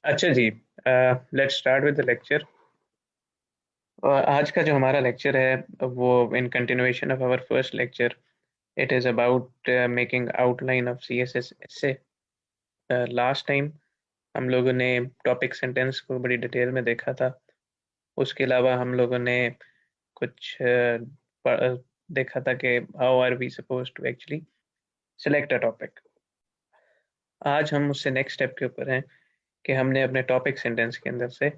अच्छा जी, let's start with the lecture. आज का जो हमारा लेक्चर है वो in continuation of our first lecture. It is about making outline of C S S essay. Last time हम लोगों ने टॉपिक सेंटेंस को बड़ी डिटेल में देखा था। उसके अलावा हम लोगों ने कुछ देखा था कि how are we suppose to actually select a topic. आज हम उससे नेक्स्ट स्टेप के ऊपर हैं कि हमने अपने टॉपिक सेंटेंस के अंदर से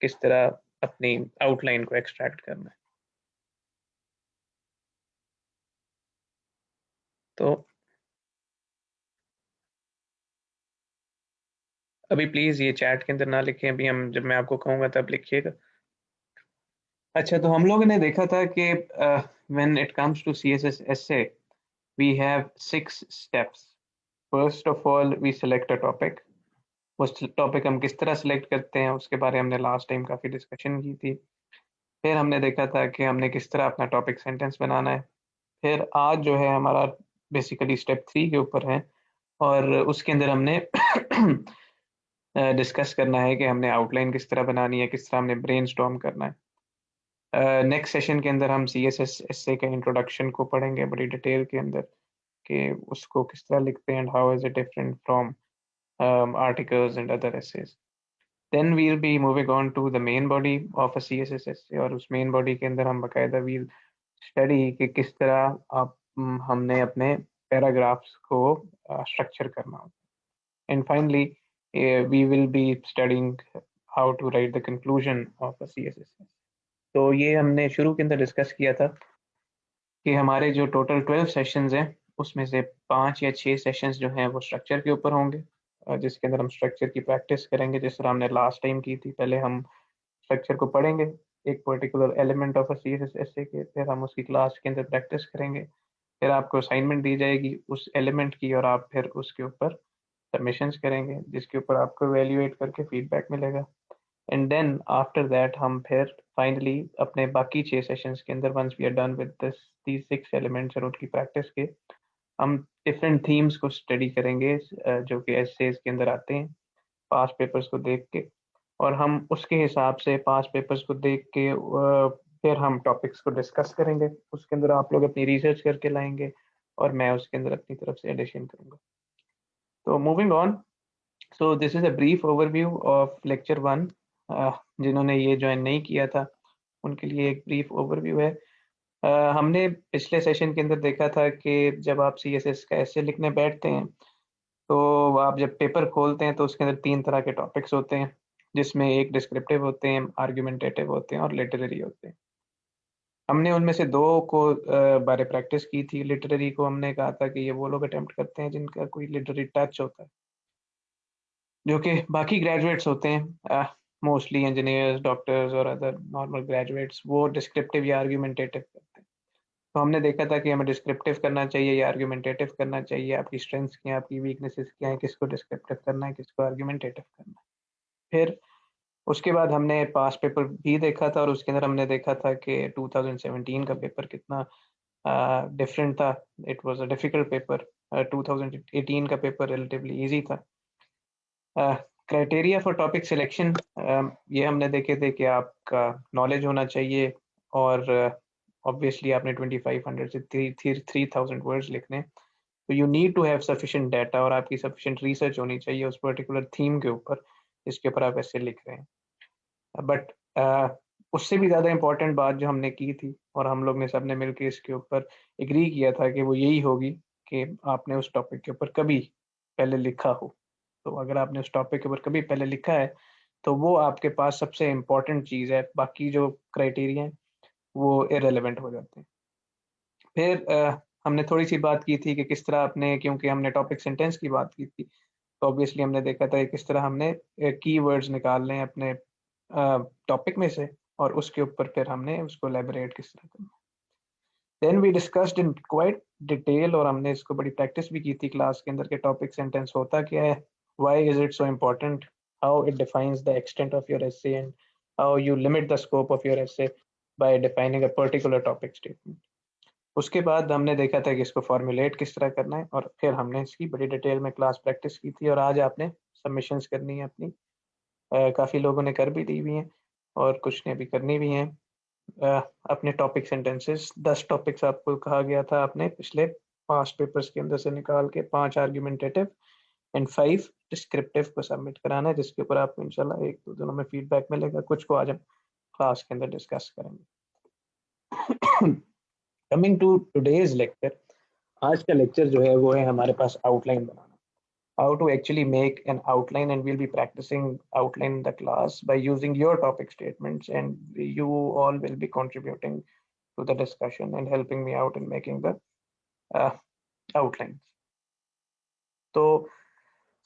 किस तरह अपनी आउटलाइन को एक्सट्रैक्ट करना है। तो अभी प्लीज ये चैट के अंदर ना लिखें, अभी हम जब मैं आपको कहूंगा तब लिखिएगा। अच्छा, तो हम लोगों ने देखा था कि when it comes to CSS essay we have 6 steps. First of all we select a topic. उस टॉपिक हम किस तरह सिलेक्ट करते हैं उसके बारे में हमने लास्ट टाइम काफी डिस्कशन की थी। फिर हमने देखा था कि हमने किस तरह अपना टॉपिक सेंटेंस बनाना है। फिर आज जो है हमारा बेसिकली स्टेप 3 के ऊपर है, और उसके अंदर हमने डिस्कस करना है कि हमने आउटलाइन किस तरह बनानी है, किस तरह हमने ब्रेनस्टॉर्म करना है। नेक्स्ट सेशन के अंदर हम सी एस एस एस का इंट्रोडक्शन को पढ़ेंगे बड़ी डिटेल के अंदर, कि उसको किस तरह लिखते हैं and how is it different from articles and other essays. Then we will be moving on to the main body of a C S S S, और उस मेन बॉडी के अंदर हम बाकायदा वील स्टडी कि किस तरह आप हमने अपने पैराग्राफ्स को स्ट्रक्चर करना होता है। And finally we will be studying how to write the conclusion of a CSS। तो ये हमने शुरू के अंदर डिस्कस किया था कि हमारे जो टोटल 12 सेशंस हैं उसमें से 5 या 6 सेशंस जो हैं वो स्ट्रक्चर के ऊपर होंगे, जिसके अंदर हम स्ट्रक्चर की प्रैक्टिस करेंगे जिस तरह हमने लास्ट टाइम की थी। पहले हम स्ट्रक्चर को पढ़ेंगे, एक particular element of a C S S S के, फिर हम उसकी क्लास के अंदर प्रैक्टिस करेंगे। फिर आपको असाइनमेंट दी जाएगी उस एलिमेंट की, और आप फिर उसके ऊपर सबमिशंस करेंगे जिसके ऊपर आपको एवेल्युएट करके फीडबैक मिलेगा। एंड देन आफ्टर दैट हम फिर फाइनली अपने बाकी 6 सेशंस के अंदर once we are done with this these 6 elements और उनकी प्रैक्टिस के, हम डिफरेंट थीम्स को स्टडी करेंगे जो कि एसेज के अंदर आते हैं पास पेपर्स को देख के। और हम उसके हिसाब से पास पेपर्स को देख के फिर हम टॉपिक्स को डिस्कस करेंगे। उसके अंदर आप लोग अपनी रिसर्च करके लाएंगे और मैं उसके अंदर अपनी तरफ से एडिशन करूंगा। तो moving on, so this is a brief overview of lecture 1। जिन्होंने ये ज्वाइन नहीं किया था उनके लिए एक ब्रीफ ओवरव्यू है। हमने पिछले सेशन के अंदर देखा था कि जब आप सी एस एस का ऐसे लिखने बैठते हैं तो आप जब पेपर खोलते हैं तो उसके अंदर 3 तरह के टॉपिक्स होते हैं, जिसमें एक डिस्क्रिप्टिव होते हैं, आर्ग्यूमेंटेटिव होते हैं और लिटरेरी होते हैं। हमने उनमें से दो को बारे प्रैक्टिस की थी। लिटरेरी को हमने कहा था कि ये वो लोग अटेम्प्ट करते हैं जिनका कोई लिटरेरी टच होता है, जो कि बाकी ग्रेजुएट्स होते हैं, मोस्टली इंजीनियर्स, डॉक्टर्स और अदर नॉर्मल ग्रेजुएट्स, वो डिस्क्रिप्टिव या आर्ग्यूमेंटेटिव करते हैं। तो हमने देखा था कि हमें डिस्क्रिप्टिव करना चाहिए या आर्ग्यूमेंटेटिव करना चाहिए, आपकी स्ट्रेंथ्स क्या हैं, आपकी वीकनेसेस क्या हैं, किसको डिस्क्रिप्टिव करना है, किसको आर्ग्यूमेंटेटिव करना है। फिर उसके बाद हमने पास पेपर भी देखा था, और उसके अंदर हमने देखा था कि 2017 का पेपर कितना डिफरेंट था। It was a difficult paper. 2018 का पेपर रिलेटिवली इजी था। क्राइटेरिया फॉर टॉपिक सिलेक्शन, ये हमने देखे थे कि आपका नॉलेज होना चाहिए, और ऑब्वियसली आपने 2500 से 3000 वर्ड्स लिखने। तो you need to have sufficient data, और आपकी सफिशिएंट रिसर्च होनी चाहिए उस पर्टिकुलर थीम के ऊपर जिसके ऊपर आप ऐसे लिख रहे हैं। बट उससे भी ज़्यादा इम्पोर्टेंट बात जो हमने की थी और हम लोग ने सबने मिलकर इसके ऊपर एग्री किया था कि वो यही होगी कि आपने उस टॉपिक के ऊपर कभी पहले लिखा हो। तो अगर आपने उस टॉपिक के ऊपर कभी पहले लिखा है तो वो आपके पास सबसे इम्पोर्टेंट चीज़ है, बाकी जो क्राइटेरिया हैं वो इरेलीवेंट हो जाते हैं। फिर हमने थोड़ी सी बात की थी कि किस तरह आपने, क्योंकि हमने टॉपिक सेंटेंस की बात की थी, तो ऑब्वियसली हमने देखा था कि किस तरह हमने कीवर्ड्स निकालने हैं अपने टॉपिक में से, और उसके ऊपर फिर हमने उसको एलैबोरेट किस तरह करना। Then we discussed in quite detail, और हमने इसको बड़ी प्रैक्टिस भी की थी क्लास के अंदर, के टॉपिक सेंटेंस होता क्या है, why is it so important, how it defines the extent of your essay, and how you limit the scope of your essay bye defining a particular topic statement. उसके बाद हमने देखा था कि इसको फॉर्मुलेट किस तरह करना है, और फिर हमने इसकी बड़ी डिटेल में क्लास प्रैक्टिस की थी, और आज आपने सबमिशंस करनी है अपनी काफ़ी लोगों ने कर भी दी हुई हैं और कुछ ने अभी करनी भी हैं। अपने टॉपिक सेंटेंसेस 10 टॉपिक्स आपको कहा गया था, आपने पिछले 5 पेपर्स के अंदर से निकाल के 5 आर्गुमेंटेटिव एंड 5 डिस्क्रिप्टिव को सबमिट कराना है, जिसके ऊपर आपको इंशाल्लाह 1-2 दिनों में फीडबैक मिलेगा। कुछ को आज हम क्लास के अंदर डिस्कस करेंगे। कमिंग टू टुडेज लेक्चर, आज का लेक्चर जो है वो है हमारे पास आउटलाइन बनाना, how to actually make an outline, and we'll be practicing outline in the class by using your topic statements, and you all will be contributing to the discussion and helping me out in making the uh, outlines. तो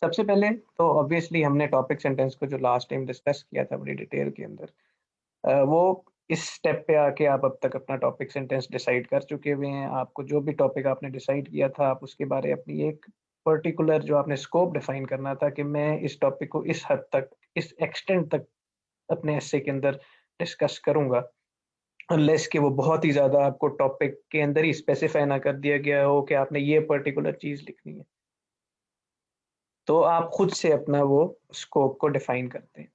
सबसे पहले तो obviously हमने topic sentence को जो last time discuss किया था बड़ी डिटेल के अंदर, वो इस स्टेप पे आके आप अब तक अपना टॉपिक सेंटेंस डिसाइड कर चुके हुए हैं। आपको जो भी टॉपिक आपने डिसाइड किया था, आप उसके बारे अपनी एक पर्टिकुलर जो आपने स्कोप डिफाइन करना था कि मैं इस टॉपिक को इस हद तक, इस एक्सटेंट तक अपने एसे के अंदर डिस्कस करूंगा, अनलेस कि वो बहुत ही ज़्यादा आपको टॉपिक के अंदर ही स्पेसिफाई ना कर दिया गया हो कि आपने ये पर्टिकुलर चीज़ लिखनी है। तो आप खुद से अपना वो स्कोप को डिफाइन करते हैं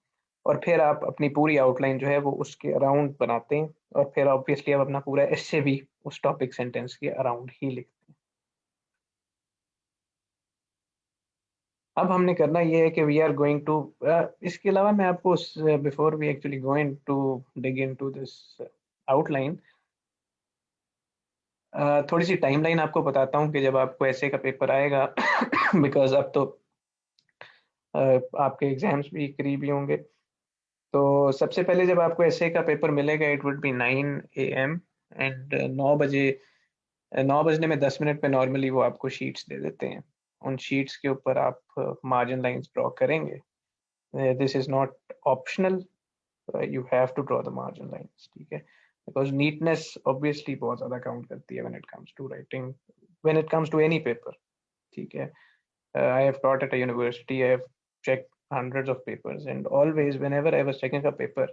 और फिर आप अपनी पूरी आउटलाइन जो है वो उसके अराउंड बनाते हैं और फिर ऑब्वियसली आप अपना पूरा एसे भी उस टॉपिक सेंटेंस के अराउंड ही लिखते हैं। अब हमने करना ये है कि वी आर गोइंग टू, इसके अलावा मैं आपको before we actually going to dig into this outline, थोड़ी सी टाइमलाइन आपको बताता हूँ कि जब आपको ऐसे का पेपर आएगा बिकॉज अब तो आपके एग्जाम्स भी करीब ही होंगे। तो सबसे पहले जब आपको ऐसे का पेपर मिलेगा, it would be 9 AM, and 9 बजने में 10 मिनट पे नॉर्मली वो आपको शीट्स दे देते हैं। उन शीट्स के ऊपर आप मार्जिन लाइंस ड्रॉ करेंगे। This is not optional, you have to draw the margin lines, ठीक है, बिकॉज नीटनेस ऑब्वियसली बहुत ज़्यादा काउंट करती है when it comes to writing, when it comes to any paper, ठीक है। I have taught at a university, I have checked hundreds of papers, and always whenever I was checking a paper,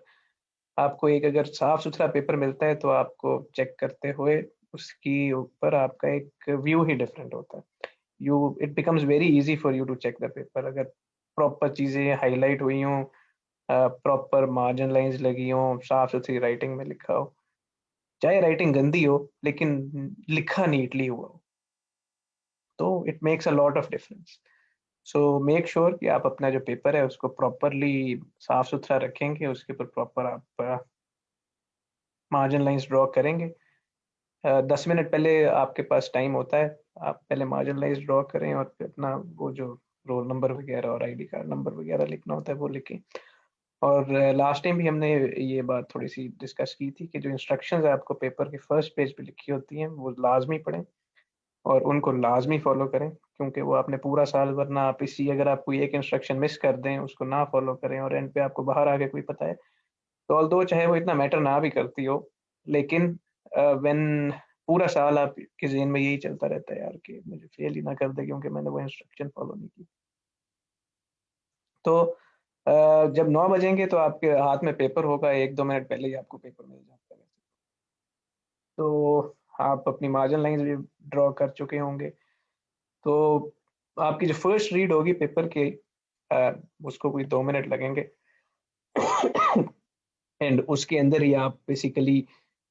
आपको एक अगर साफ सुथरा paper मिलता है तो आपको चेक करते हुए उसकी ऊपर आपका एक व्यू ही डिफरेंट होता है। It becomes very easy for you to check the paper, अगर प्रॉपर चीज़ें हाईलाइट हुई हों, प्रॉपर मार्जिन लाइंस लगी हों, साफ सुथरी राइटिंग में लिखा हो, चाहे राइटिंग गंदी हो लेकिन लिखा नीटली हुआ हो, तो it makes a lot of difference. So make sure कि आप अपना जो पेपर है उसको प्रॉपरली साफ सुथरा रखेंगे, उसके ऊपर प्रॉपर आप मार्जिन लाइंस ड्रॉ करेंगे। 10 मिनट पहले आपके पास टाइम होता है, आप पहले मार्जिन लाइंस ड्रॉ करें और फिर अपना वो जो रोल नंबर वगैरह और आईडी कार्ड नंबर वगैरह लिखना होता है वो लिखें। और लास्ट टाइम भी हमने ये बात थोड़ी सी डिस्कस की थी कि जो इंस्ट्रक्शंस आपको पेपर के फर्स्ट पेज पे लिखी होती हैं वो लाजमी पढ़ें और उनको लाजमी फॉलो करें, क्योंकि वो आपने पूरा साल, वरना आप इसी, अगर आप कोई एक इंस्ट्रक्शन मिस कर दें, उसको ना फॉलो करें और एंड पे आपको बाहर आके कोई पता है, तो ऑल्दो चाहे वो इतना मैटर ना भी करती हो, लेकिन व्हेन पूरा साल आपके ज़हन में यही चलता रहता है यार कि मुझे फेल ही ना कर दे क्योंकि मैंने वो इंस्ट्रक्शन फॉलो नहीं की। तो जब 9 बजेंगे तो आपके हाथ में पेपर होगा, 1-2 मिनट पहले ही आपको पेपर मिल जाता है वैसे। तो आप अपनी मार्जिन लाइंस भी ड्रॉ कर चुके होंगे, तो आपकी जो फर्स्ट रीड होगी पेपर की, उसको कोई 2 मिनट लगेंगे एंड उसके अंदर ही आप बेसिकली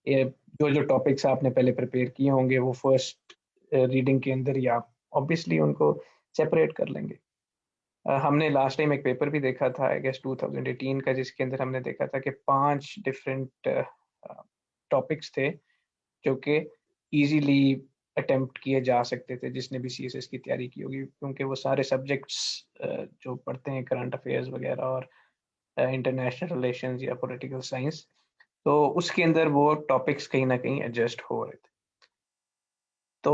जो जो टॉपिक्स आपने पहले प्रिपेयर किए होंगे वो फर्स्ट रीडिंग के अंदर ही आप ऑब्वियसली उनको सेपरेट कर लेंगे। हमने लास्ट टाइम एक पेपर भी देखा था, आई गेस 2018 का, जिसके अंदर हमने देखा था कि 5 डिफरेंट टॉपिक्स थे जो कि इजीली अटेम्प्ट किए जा सकते थे जिसने भी सीएसएस की तैयारी की होगी, क्योंकि वो सारे सब्जेक्ट्स जो पढ़ते हैं करंट अफेयर्स वगैरह और इंटरनेशनल रिलेशंस या पॉलिटिकल साइंस, तो उसके अंदर वो टॉपिक्स कहीं ना कहीं एडजस्ट हो रहे थे। तो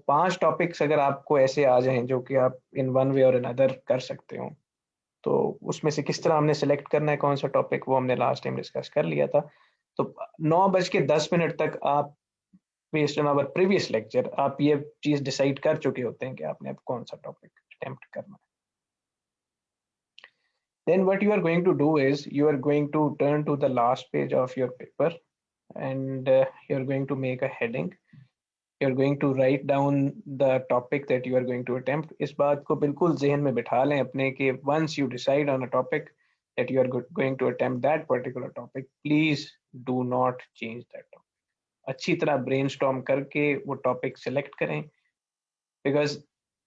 5 टॉपिक्स अगर आपको ऐसे आ जाएं जो कि आप इन वन वे और अनदर कर सकते हो, तो उसमें से किस तरह हमने सेलेक्ट करना है कौन सा टॉपिक, वो हमने लास्ट टाइम डिस्कस कर लिया था। तो 9:10 तक आप, based on our previous lecture, आप ये चीज डिसाइड कर चुके होते हैं कि आपने अब कौन सा टॉपिक अटेम्प्ट करना है। Then what you are going to do is you are going to turn to the last page of your paper, and you are going to make a heading. You are going to write down the topic that you are going to attempt. इस बात को बिल्कुल जहन में बिठा लें अपने कि once you decide on a topic, that you are going to attempt that particular topic, please do not change that topic. अच्छी तरह ब्रेनस्टॉर्म करके वो टॉपिक सेलेक्ट करें, बिकॉज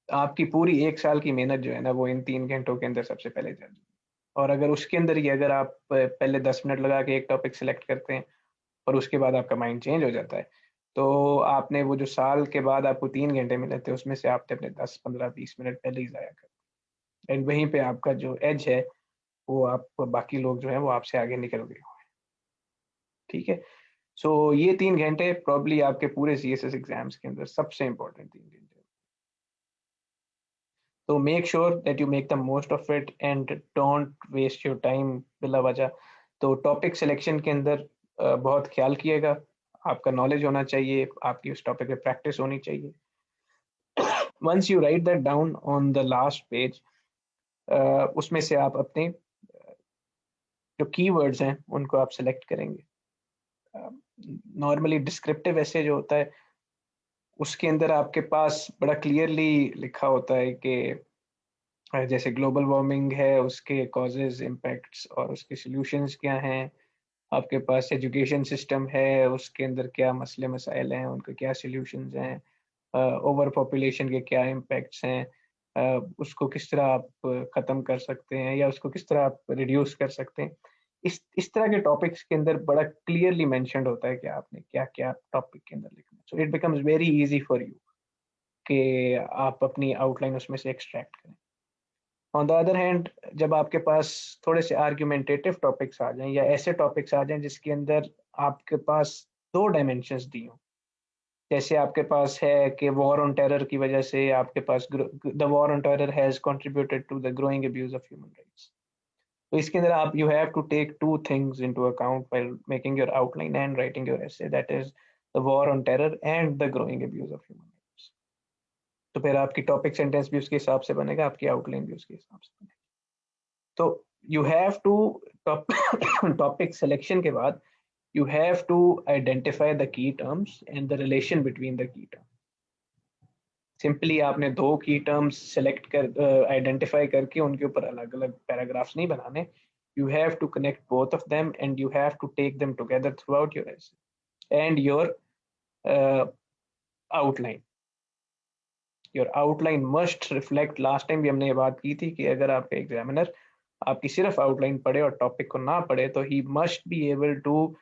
आपकी पूरी 1 साल की मेहनत जो है ना वो इन 3 घंटों के अंदर सबसे पहले चल जाए। और अगर उसके अंदर ही अगर आप पहले 10 मिनट लगा के एक टॉपिक सेलेक्ट करते हैं और उसके बाद आपका माइंड चेंज हो जाता है, तो आपने वो जो साल के बाद आपको 3 घंटे मिले थे उसमें से आपने अपने 10, 15, 20 मिनट पहले ही ज़ाया कर। एंड वहीं पे आपका जो एज है वो आप बाकी लोग जो है वो आपसे आगे निकल गए हुए हैं। ठीक है, सो ये 3 घंटे प्रॉब्ली आपके पूरे CSS एग्जाम्स के अंदर सबसे इंपॉर्टेंट 3 घंटे। तो make sure that you make the most of it and don't waste your time बिला वजह। तो टॉपिक सिलेक्शन के अंदर बहुत ख्याल किएगा, आपका नॉलेज होना चाहिए, आपकी उस टॉपिक पे प्रैक्टिस होनी चाहिए। Once you write that down on the last page, उसमें से आप अपने जो कीवर्ड्स हैं उनको आप सेलेक्ट करेंगे। नॉर्मली डिस्क्रिप्टिव ऐसे जो होता है उसके अंदर आपके पास बड़ा क्लियरली लिखा होता है कि जैसे ग्लोबल वार्मिंग है, उसके कॉजेज, इम्पैक्ट्स और उसके सॉल्यूशंस क्या हैं। आपके पास एजुकेशन सिस्टम है, उसके अंदर क्या मसले मसाइल हैं, उनके क्या सॉल्यूशंस हैं, ओवर पॉपुलेशन के क्या इम्पैक्ट्स हैं, उसको किस तरह आप ख़त्म कर सकते हैं या उसको किस तरह आप रिड्यूस कर सकते हैं। इस तरह के टॉपिक्स के अंदर बड़ा क्लियरली मेंशन्ड होता है कि आपने क्या क्या टॉपिक के अंदर लिखना है। So it becomes very easy for you कि आप अपनी आउटलाइन उसमें से एक्सट्रैक्ट करें। ऑन द अदर हैंड, जब आपके पास थोड़े से आर्ग्यूमेंटेटिव टॉपिक्स आ जाएं या ऐसे टॉपिक्स आ जाएं जिसके अंदर आपके पास 2 डायमेंशंस दी हों, जैसे आपके पास है कि वॉर ऑन टेरर की वजह से आपके पास the war on terror has contributed to the growing abuse of human rights. तो इसके अंदर आप you have to take 2 things into account while making your outline and writing your essay, that is the war on terror and the growing abuse of human rights. तो फिर आपकी topic sentence भी उसके हिसाब से बनेगा, आपकी आउटलाइन भी उसके हिसाब से बनेगी। तो you have to topic selection के बाद you have to identify the key terms and the relation between the key terms. Simply आपने 2 की टर्म्स सेलेक्ट कर आइडेंटिफाई करके उनके ऊपर अलग अलग पैराग्राफ्स नहीं बनाने। You have to connect both of them and you have to take them together throughout your essay and your outline. Your outline must reflect, last time भी हमने ये बात की थी कि अगर आपका एग्जामिनर आपकी सिर्फ आउटलाइन पढ़े और टॉपिक को ना पढ़े तो he must be able to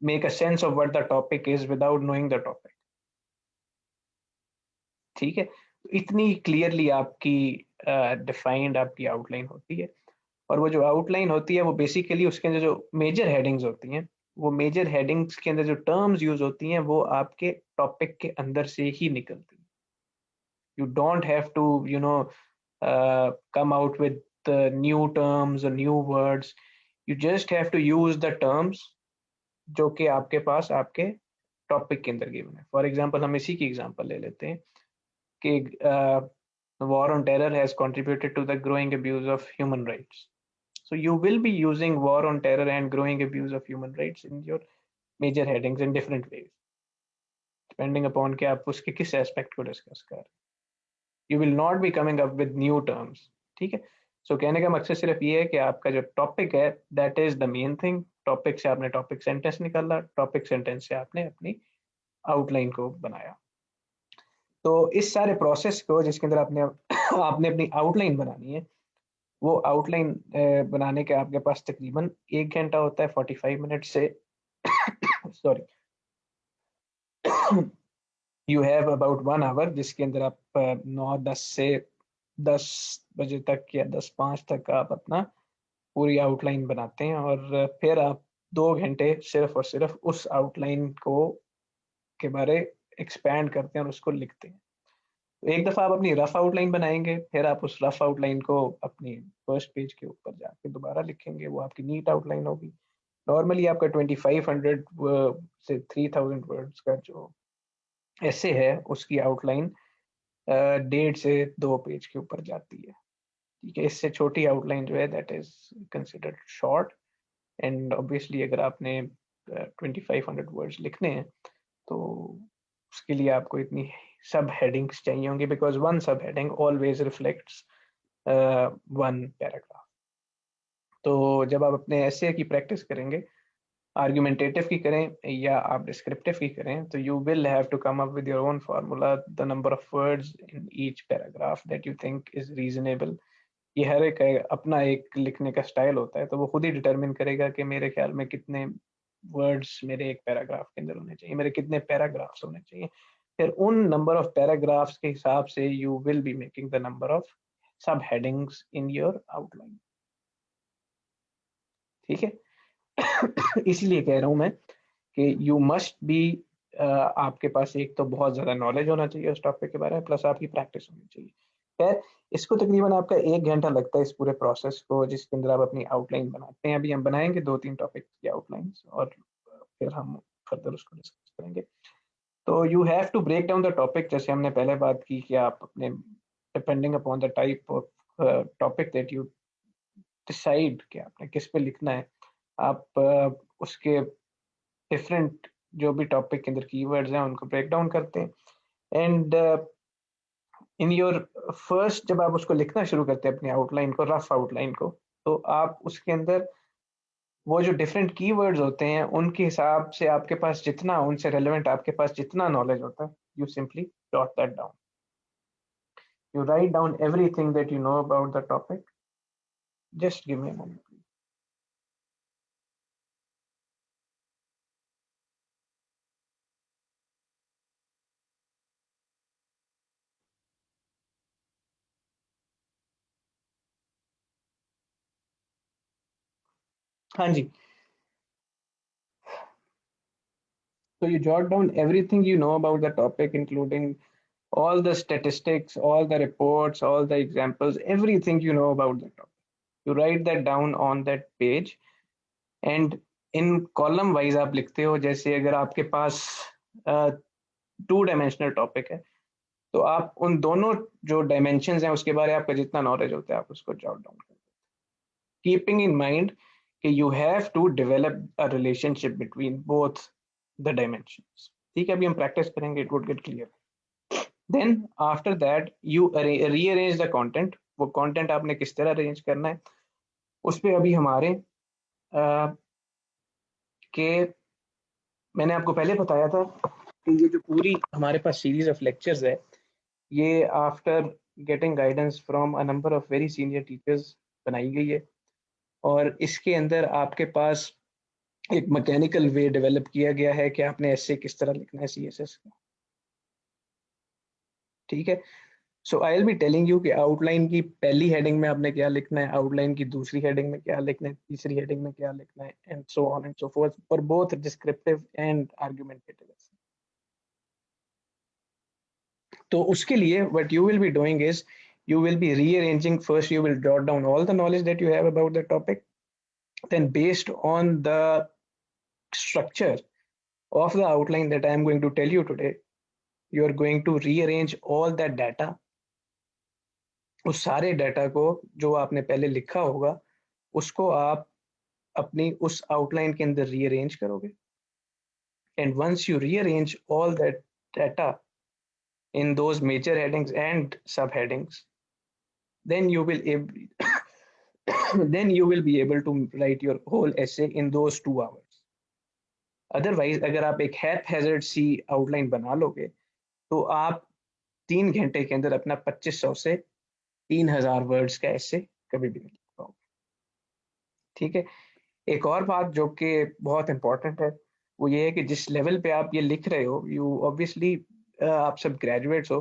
make a sense of what the topic is without knowing the topic। ठीक है, तो इतनी क्लियरली आपकी डिफाइंड आपकी आउटलाइन होती है। और वो जो आउटलाइन होती है वो बेसिकली उसके अंदर जो मेजर हेडिंग्स होती हैं, वो मेजर हेडिंग्स के अंदर जो टर्म्स यूज होती हैं वो आपके टॉपिक के अंदर से ही निकलती हैं। You don't have to come out with new terms or new words, you just have to use the terms जो कि आपके पास आपके टॉपिक के अंदर गिवन है। फॉर एग्जांपल हम इसी की एग्जांपल ले लेते हैं कि war on terror has contributed to the growing abuse of human rights. So you will be using war on terror and growing abuse of human rights in your major headings in different ways, depending upon कि आप उसके किस aspect को discuss कर रहे हैं। You will not be coming up with new terms। ठीक है, सो कहने का मकसद सिर्फ ये है कि आपका जो टॉपिक है that is the main thing. Topic से आपने टॉपिक सेंटेंस निकाला, टॉपिक सेंटेंस से आपने अपनी आउटलाइन को बनाया। तो इस सारे प्रोसेस को जिसके अंदर आपने आपने अपनी आउटलाइन बनानी है, वो आउटलाइन बनाने के आपके पास तकरीबन 1 घंटा होता है, 45 मिनट से sorry you have about 1 hour, जिसके अंदर आप 9-10 से 10 बजे तक या 10-5 तक आप अपना पूरी आउटलाइन बनाते हैं और फिर आप 2 घंटे सिर्फ और सिर्फ उस आउटलाइन को के बारे एक्सपैंड करते हैं और उसको लिखते हैं। तो एक दफ़ा आप अपनी रफ आउटलाइन बनाएंगे, फिर आप उस रफ आउटलाइन को अपनी फर्स्ट पेज के ऊपर जाके दोबारा लिखेंगे, वो आपकी नीट आउटलाइन होगी। नॉर्मली आपका 2500 से 3000 वर्ड्स का जो ऐसे है उसकी आउटलाइन 1.5 से 2 पेज के ऊपर जाती है। ठीक है, इससे छोटी आउटलाइन जो है that is considered short. And obviously अगर आपने 2500 वर्ड्स लिखने हैं तो उसके लिए आपको इतनी सब हेडिंग्स चाहिए होंगी, बिकॉज वन सब heading always reflects one paragraph. तो जब आप अपने एसे की प्रैक्टिस करेंगे, आर्गुमेंटेटिव की करें या आप डिस्क्रिप्टिव की करें, तो you will have to come up with your own formula, the number of words in each paragraph that you think is reasonable. ये हर एक अपना एक लिखने का स्टाइल होता है, तो वो खुद ही डिटरमिन करेगा कि मेरे ख्याल में कितने वर्ड्स मेरे एक पैराग्राफ के अंदर होने चाहिए, मेरे कितने पैराग्राफ्स होने चाहिए। फिर उन नंबर ऑफ पैराग्राफ्स के हिसाब से you will be making the number of सब हेडिंग्स इन योर आउटलाइन। ठीक है। इसीलिए कह रहा हूं मैं कि यू मस्ट बी, आपके पास एक तो बहुत ज्यादा नॉलेज होना चाहिए उस टॉपिक के बारे में, प्लस आपकी प्रैक्टिस होनी चाहिए। खैर, इसको तकरीबन आपका 1 घंटा लगता है इस पूरे प्रोसेस को, जिसके अंदर आप अपनी आउटलाइन बनाते हैं। अभी हम बनाएंगे 2-3 टॉपिक की आउटलाइंस और फिर हम फर्दर उसको डिस्कस करेंगे। तो you have to break down the topic, जैसे हमने पहले बात की कि आप अपने depending upon the type of topic that you decide कि आपने किस पे लिखना है, आप उसके डिफरेंट जो भी टॉपिक के अंदर कीवर्ड्स हैं उनको ब्रेक डाउन करते हैं। एंड इन योर फर्स्ट, जब आप उसको लिखना शुरू करते हैं अपनी आउटलाइन को, रफ आउटलाइन को, तो आप उसके अंदर वो जो डिफरेंट कीवर्ड्स होते हैं उनके हिसाब से आपके पास जितना उनसे रेलेवेंट आपके पास जितना नॉलेज होता है, you simply jot that down, you write down everything that you know about the topic. Just give me a moment. हाँ जी, so you jot down everything you know about the topic, including all the statistics, all the reports, all the examples, everything you know about the topic. You write that down on that page, and in column wise आप लिखते हो। जैसे अगर आपके पास 2 dimensional topic है, तो आप उन दोनों जो डायमेंशन हैं उसके बारे में आपका जितना नॉलेज होता है आप उसको जॉट डाउन करते हैं, कीपिंग इन माइंड कि you have to develop a relationship between both the dimensions. ठीक है, अभी हम प्रैक्टिस करेंगे, it would get clear. Then after that you rearrange the content. वो कंटेंट आपने किस तरह अरेंज करना है उस पर अभी हमारे के मैंने आपको पहले बताया था कि ये जो पूरी हमारे पास सीरीज ऑफ लेक्चर्स है, ये after getting guidance from a number of very senior teachers बनाई गई है। और इसके अंदर आपके पास एक मैकेनिकल वे डेवलप किया गया है कि आपने ऐसे किस तरह लिखना है सीएसएस का। ठीक है, so I will be telling you कि आउटलाइन की पहली हेडिंग में आपने क्या लिखना है, आउटलाइन की दूसरी हेडिंग में क्या लिखना है, तीसरी हेडिंग में क्या लिखना है, and so on and so fourth, for both descriptive and argumentative. तो उसके लिए what you will be doing is you will be rearranging. First you will jot down all the knowledge that you have about the topic, then based on the structure of the outline that I am going to tell you today, you are going to rearrange all that data। उस सारे data को जो आपने पहले लिखा होगा उसको आप अपनी उस आउटलाइन के अंदर रीअरेंज करोगे। And once you rearrange all that data in those major headings and subheadings, then you will then you will be able to write your whole essay in those 2 hours। Otherwise अगर आप एक hazard सी outline बना लोगे तो आप 3 घंटे के अंदर अपना 2500 से 3000 वर्ड्स का ऐसे कभी भी नहीं लिख पाओगे। ठीक है, एक और बात जो कि बहुत इंपॉर्टेंट है वो ये है कि जिस लेवल पे आप ये लिख रहे हो, यू ऑब्वियसली आप सब ग्रेजुएट्स हो,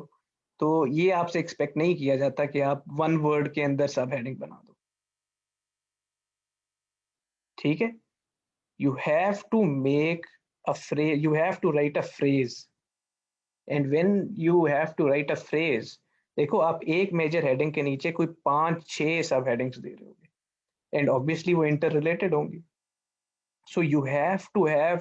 तो ये आपसे एक्सपेक्ट नहीं किया जाता कि आप 1 वर्ड के अंदर सब हेडिंग बना दो। ठीक है, you have to make a phrase, you have to write a phrase, and when you have to write a phrase, देखो आप एक मेजर हेडिंग के नीचे कोई 5-6 सब हेडिंग्स दे रहे होगे, एंड ऑब्वियसली वो इंटर रिलेटेड होंगी। So you have to have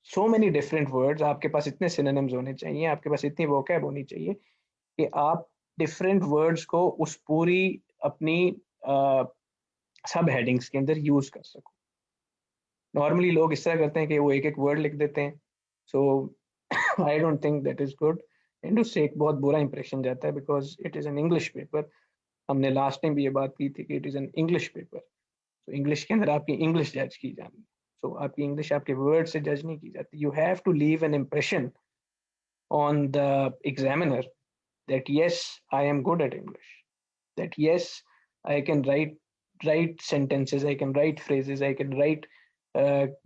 so many different words, आपके पास इतने सिनोनिम्स होने चाहिए, आपके पास इतनी वोकैब होनी चाहिए कि आप डिफरेंट वर्ड्स को उस पूरी अपनी सब हेडिंग्स के अंदर यूज कर सको। नॉर्मली लोग इस तरह करते हैं कि वो एक एक वर्ड लिख देते हैं, so I don't think that is good, and उससे एक बहुत बुरा इंप्रेशन जाता है because it is an English paper. हमने लास्ट टाइम भी ये बात की थी कि it is an English paper, तो इंग्लिश के अंदर आपकी इंग्लिश जज की जानी है। सो आपकी इंग्लिश आपके वर्ड से जज नहीं की जाती। You have to leave an impression on the examiner that yes, I am good at English, that yes, I can write sentences, I can write phrases, I can write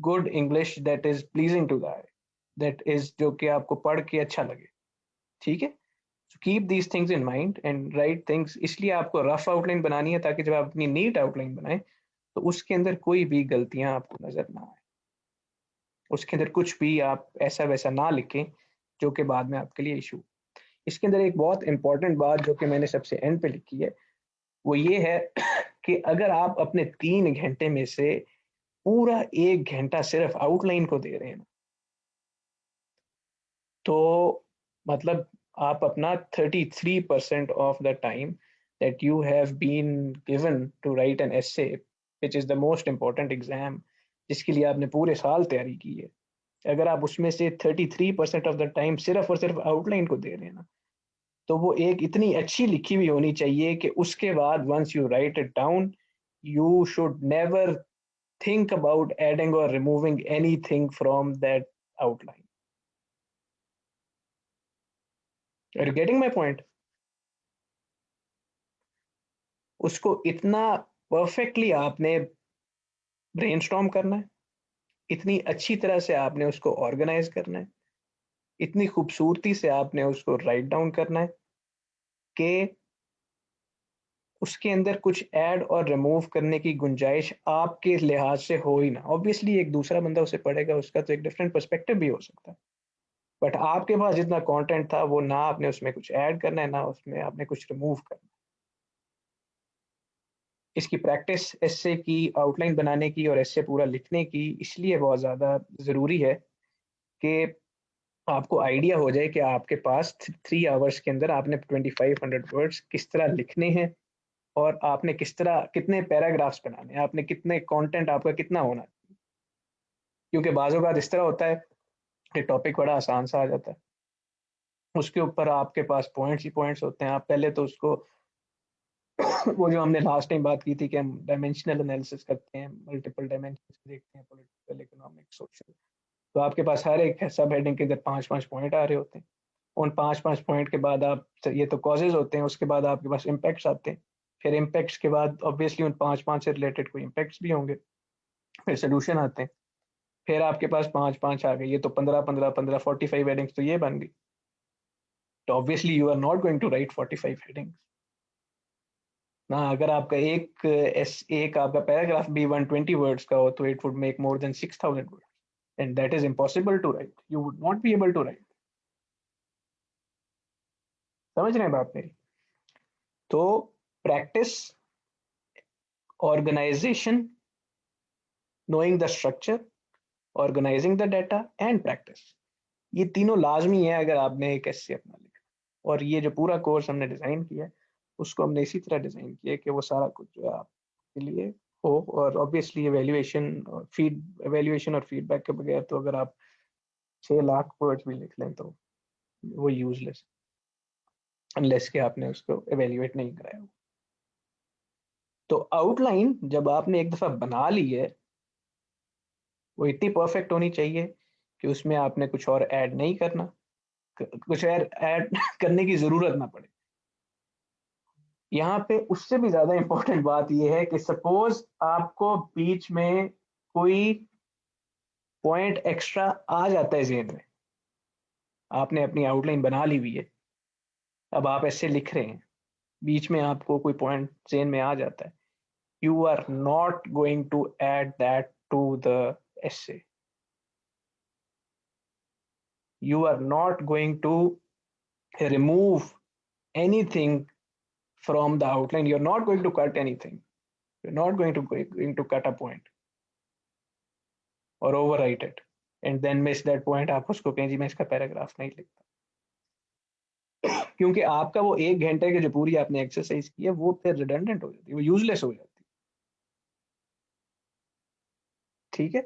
good English that is pleasing to the eye, that is जो कि आपको पढ़ के अच्छा लगे। ठीक है, so keep these things in mind and write things। इसलिए आपको रफ आउटलाइन बनानी है ताकि जब आप अपनी नीट आउटलाइन बनाएं तो उसके अंदर कोई भी गलतियां आपको नजर ना आए, उसके अंदर कुछ भी आप ऐसा वैसा ना लिखें जो कि बाद में आपके लिए इशू। इसके अंदर एक बहुत इंपॉर्टेंट बात जो कि मैंने सबसे एंड पे लिखी है वो ये है कि अगर आप अपने 3 घंटे में से पूरा 1 घंटा सिर्फ आउटलाइन को दे रहे हैं तो मतलब आप अपना 33% of the time that you have been given to write an essay, which is the most important exam, जिसके लिए आपने पूरे साल तैयारी की है, अगर आप उसमें से 33% ऑफ द टाइम सिर्फ और सिर्फ आउटलाइन को दे रहे हैं ना, तो वो एक इतनी अच्छी लिखी हुई होनी चाहिए कि उसके बाद once you write it down you should never think about adding or removing anything from that outline. Are you getting my point? उसको इतना परफेक्टली आपने ब्रेनस्टॉर्म करना है, इतनी अच्छी तरह से आपने उसको ऑर्गेनाइज करना है, इतनी खूबसूरती से आपने उसको राइट डाउन करना है कि उसके अंदर कुछ ऐड और रिमूव करने की गुंजाइश आपके लिहाज से हो ही ना। ऑब्वियसली एक दूसरा बंदा उसे पढ़ेगा, उसका तो एक डिफरेंट पर्सपेक्टिव भी हो सकता है, बट आपके पास जितना कंटेंट था वो ना आपने उसमें कुछ ऐड करना है ना उसमें आपने कुछ रिमूव करना है। इसकी प्रैक्टिस एस्से की आउटलाइन बनाने की और एस्से पूरा लिखने की इसलिए बहुत ज़्यादा ज़रूरी है कि आपको आइडिया हो जाए कि आपके पास 3 आवर्स के अंदर आपने 2500 वर्ड्स किस तरह लिखने हैं और आपने किस तरह कितने पैराग्राफ्स बनाने हैं, आपने कितने कंटेंट आपका कितना होना है। क्योंकि बाज़ों का इस तरह होता है कि टॉपिक बड़ा आसान सा आ जाता है, उसके ऊपर आपके पास पॉइंट्स ही पॉइंट्स होते हैं, आप पहले तो उसको वो जो हमने लास्ट टाइम बात की थी कि हम डायमेंशनल एनालिसिस करते हैं, मल्टीपल डायमेंशन देखते हैं, पॉलिटिकल, इकोनॉमिक, सोशल, तो आपके पास हर एक सब हेडिंग के अंदर 5-5 पॉइंट आ रहे होते हैं। उन 5-5 पॉइंट के बाद आप, ये तो कॉजेज होते हैं, उसके बाद आपके पास इम्पैक्ट्स आते हैं, फिर इम्पैक्ट्स के बाद ऑब्वियसली उन 5-5 से रिलेटेड कोई इम्पैक्ट्स भी होंगे, फिर सोल्यूशन आते हैं, फिर आपके पास 5-5 आ गए, ये तो 15-15-15 45 हेडिंग्स तो ये बन गई। तो obviously you are not going to write 45 headings ना। अगर आपका एक आपका पैराग्राफ भी 120 वर्ड्स का हो तो it would make more than 6000 words and that is impossible to write, you would not be able to write. समझ रहे हैं बात मेरी? तो practice, organisation, knowing the structure, organising the data and practice, ये तीनों लाजमी है अगर आपने एक ऐसे अपना लिखा। और ये जो पूरा कोर्स हमने डिजाइन किया है उसको हमने इसी तरह डिजाइन किया है कि वो सारा कुछ जो है आपके लिए हो। और ऑब्वियसली एवेल्युएशन और फीडबैक के बगैर तो अगर आप 6 लाख वर्ड्स भी लिख लें तो वो यूजलेस, अनलेस कि आपने उसको एवेल्युएट नहीं कराया हो। तो आउटलाइन जब आपने एक दफा बना ली है वो इतनी परफेक्ट होनी चाहिए कि उसमें आपने कुछ और ऐड नहीं करना, कुछ और ऐड करने की जरूरत ना पड़े। यहाँ पे उससे भी ज्यादा इंपॉर्टेंट बात यह है कि सपोज आपको बीच में कोई पॉइंट एक्स्ट्रा आ जाता है जेहन में, आपने अपनी आउटलाइन बना ली हुई है, अब आप ऐसे लिख रहे हैं, बीच में आपको कोई पॉइंट जेहन में आ जाता है, you are not going to add that to the essay. You are not going to remove anything from the outline. You're not going to cut anything. You're not going to cut a point or overwrite it and then miss that point. आप उसको कहें जी मैं इसका paragraph नहीं लिखता, क्योंकि आपका वो 1 घंटे की जो पूरी आपने एक्सरसाइज की है वो फिर रिडंडेंट हो जाती है, वो यूजलेस हो जाती है। ठीक है,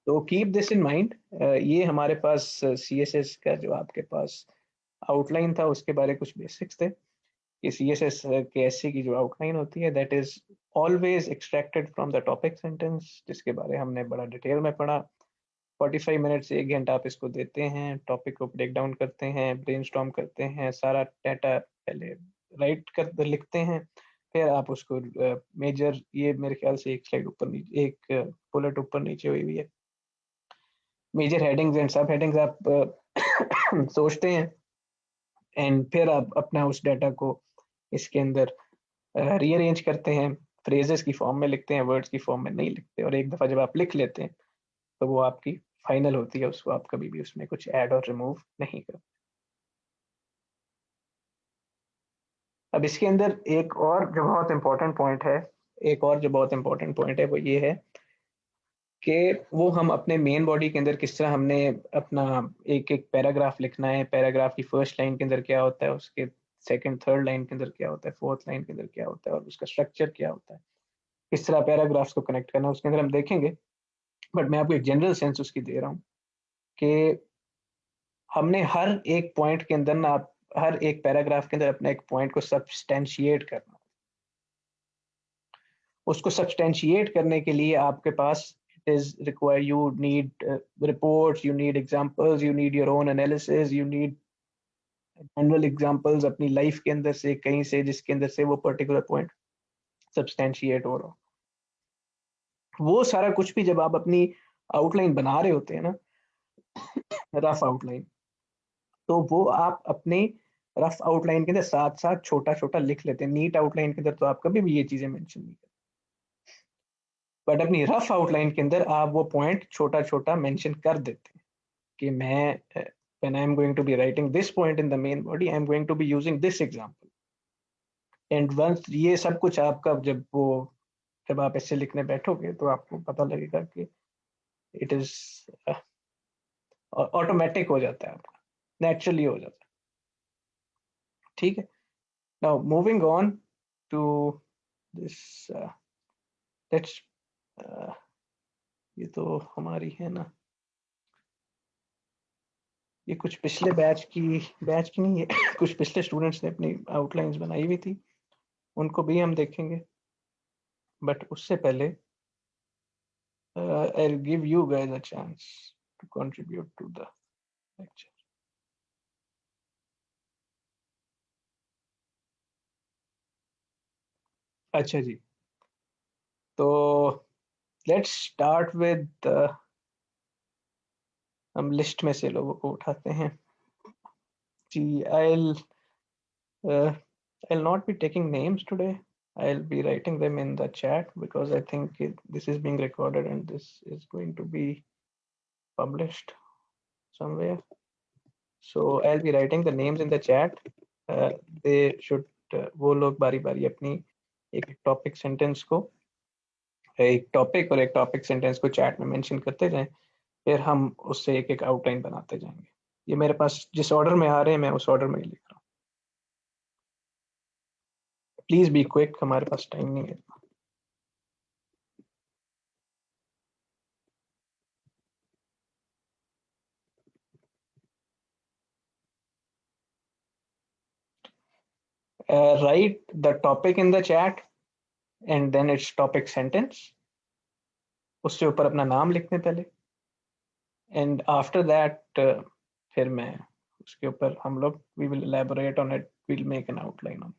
तो कीप दिस इन माइंड। ये हमारे पास CSS का जो आपके पास आउटलाइन था उसके बारे कुछ बेसिक्स थे। कि CSS के एससी की जो आउटलाइन होती है that is always extracted from the topic sentence, जिसके बारे हमने बड़ा डिटेल में पढ़ा। 45 मिनट से 1 घंटा आप इसको देते हैं, टॉपिक को ब्रेक डाउन करते हैं, ब्रेनस्टॉर्म करते हैं, सारा डाटा पहले राइट कर लिखते हैं, फिर आप उसको मेजर, ये मेरे ख्याल से एक स्लाइड ऊपर नीचे, एक बुलेट ऊपर नीचे हुई हुई है, मेजर हेडिंग्स एंड सब हेडिंग्स आप सोचते हैं, एंड फिर आप अपना उस डाटा को इसके अंदर रीअरेंज करते हैं, फ्रेजेस की फॉर्म में लिखते हैं, वर्ड्स की फॉर्म में नहीं लिखते, और एक दफ़ा जब आप लिख लेते हैं तो वो आपकी फाइनल होती है, उसको आप कभी भी उसमें कुछ ऐड और रिमूव नहीं करते। अब इसके अंदर एक और जो बहुत इंपॉर्टेंट पॉइंट है, वो ये है कि वो हम अपने मेन बॉडी के अंदर किस तरह हमने अपना एक एक पैराग्राफ लिखना है, पैराग्राफ की फर्स्ट लाइन के अंदर क्या होता है, उसके सेकंड थर्ड लाइन के अंदर क्या होता है, फोर्थ लाइन के अंदर क्या होता है, और उसका स्ट्रक्चर क्या होता है, किस तरह पैराग्राफ्स को कनेक्ट करना है, उसके अंदर हम देखेंगे। बट मैं आपको एक जनरल सेंस उसकी दे रहा हूँ कि हमने हर एक पॉइंट के अंदर ना, हर एक पैराग्राफ के अंदर अपने एक पॉइंट को सब्सटेंशिएट करना। उसको सब्सटेंशिएट करने के लिए आपके पास it is require, you need reports, you need examples, you need your own analysis, you need general examples अपनी लाइफ के अंदर से, कहीं से, जिसके अंदर से वो पर्टिकुलर पॉइंट सब्सटेंशिएट हो रहा हो। वो सारा कुछ भी जब आप अपनी आउटलाइन बना रहे होते हैं ना, रफ आउटलाइन, तो वो आप अपने रफ आउटलाइन के अंदर साथ साथ छोटा छोटा लिख लेते हैं। नीट आउटलाइन के अंदर तो आप कभी भी ये चीजें मेंशन नहीं करते, बट अपनी रफ आउटलाइन के अंदर आप वो पॉइंट छोटा छोटा मेंशन कर देते हैं कि मैं when I'm going to be writing this point in the main body, I'm going to be using this example. And once ये सब कुछ आपका जब आप ऐसे लिखने बैठोगे तो आपको पता लगेगा कि इट इज ऑटोमेटिक हो जाता है, आपका नेचुरली हो जाता है। ठीक है, now moving on to this, let's, ये तो हमारी है ना, ये कुछ पिछले बैच की नहीं है कुछ पिछले स्टूडेंट्स ने अपनी आउटलाइंस बनाई हुई थी, उनको भी हम देखेंगे, बट उससे पहले I'll give you guys a chance to contribute to the lecture. अच्छा जी, तो लेट्स स्टार्ट विद, हम लिस्ट में से लोगों को उठाते हैं जी। uh, I'll not be taking names today. I'll be writing them in the chat because I think this is being recorded and this is going to be published somewhere. So I'll be writing the names in the chat. They should, वो लोग बारी बारी अपनी एक topic sentence को, एक topic और एक टॉपिक सेंटेंस को चैट में मेंशन करते जाएं, फिर हम उससे एक एक आउटलाइन बनाते जाएंगे। ये मेरे पास जिस ऑर्डर में आ रहे हैं मैं उस ऑर्डर में ही लिख रहा हूँ। प्लीज बी क्विक, हमारे पास टाइम नहीं है। Write the topic in the chat and then its topic sentence, उससे ऊपर अपना नाम लिखने पहले, एंड आफ्टर दैट फिर मैं उसके ऊपर हम लोग we will elaborate on it, we'll make an outline on it.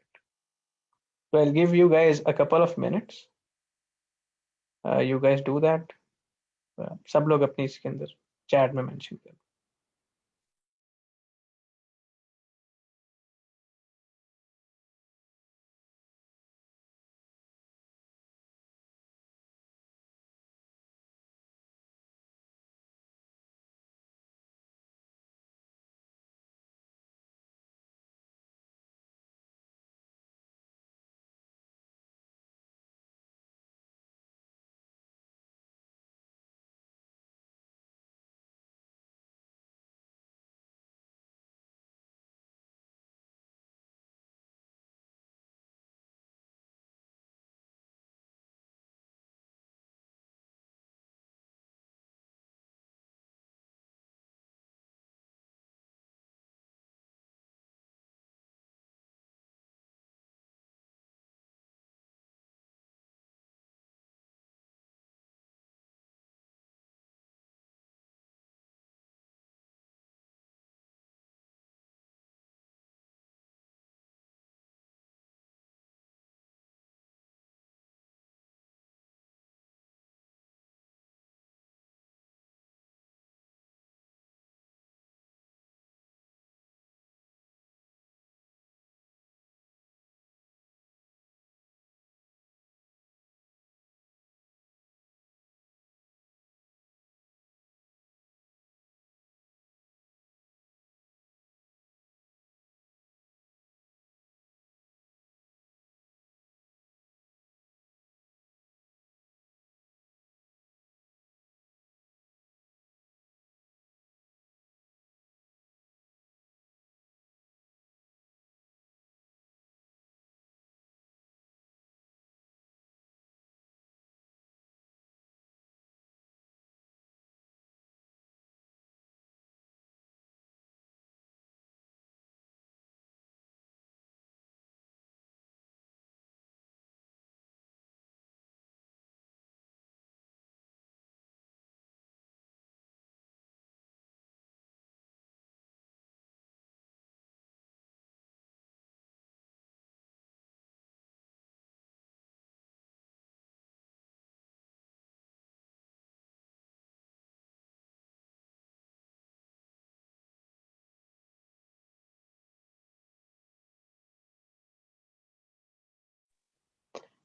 So I'll give you guys a couple of minutes, you guys do that, सब लोग अपनी इसके अंदर चैट में मेंशन करें।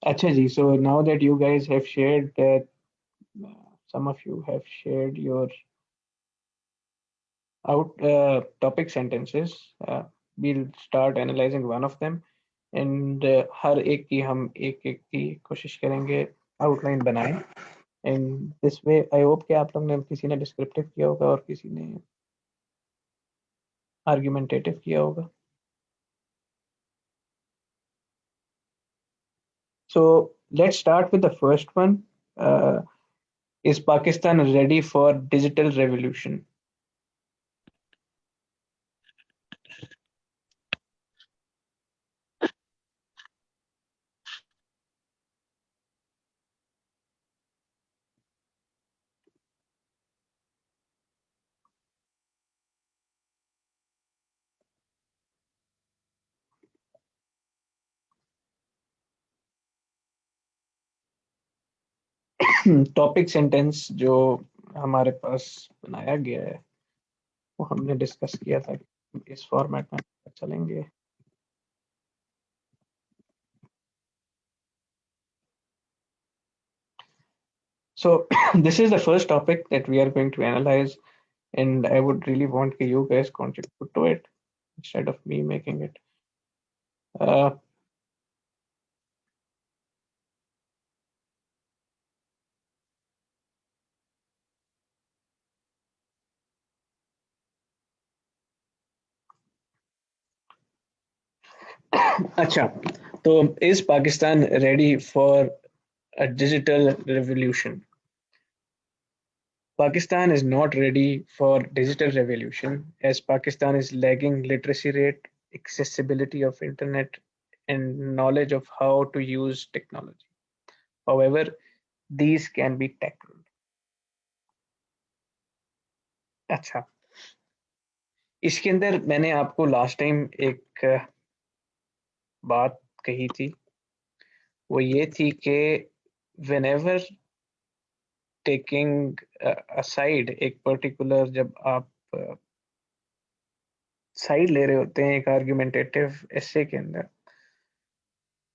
अच्छा जी, so now that you guys have shared that, some of you have shared your out topic sentences, we'll start analyzing one of them, and हर एक की हम एक एक की कोशिश करेंगे आउटलाइन बनाएं. And this way I hope कि आप लोग ने किसी ने डिस्क्रिप्टिव किया होगा और किसी ने आर्गुमेंटेटिव किया होगा. So let's start with the first one. Is Pakistan ready for digital revolution? Topic sentence जो हमारे पास बनाया गया है वो हमने डिस्कस किया था, इस फॉर्मेट में चलेंगे. So this is the first topic that we are going to analyze, and I would really want you guys contribute to it instead of me making it. Uh, अच्छा, तो is Pakistan ready for a digital revolution? Pakistan is not ready for digital revolution as Pakistan is lagging literacy rate, accessibility of internet, and knowledge of how to use technology. However, these can be tackled. अच्छा, इसके अंदर मैंने आपको last time एक बात कही थी, वो ये थी कि whenever taking aside एक पर्टिकुलर, जब आप साइड ले रहे होते हैं एक आर्गुमेंटेटिव एसे के अंदर,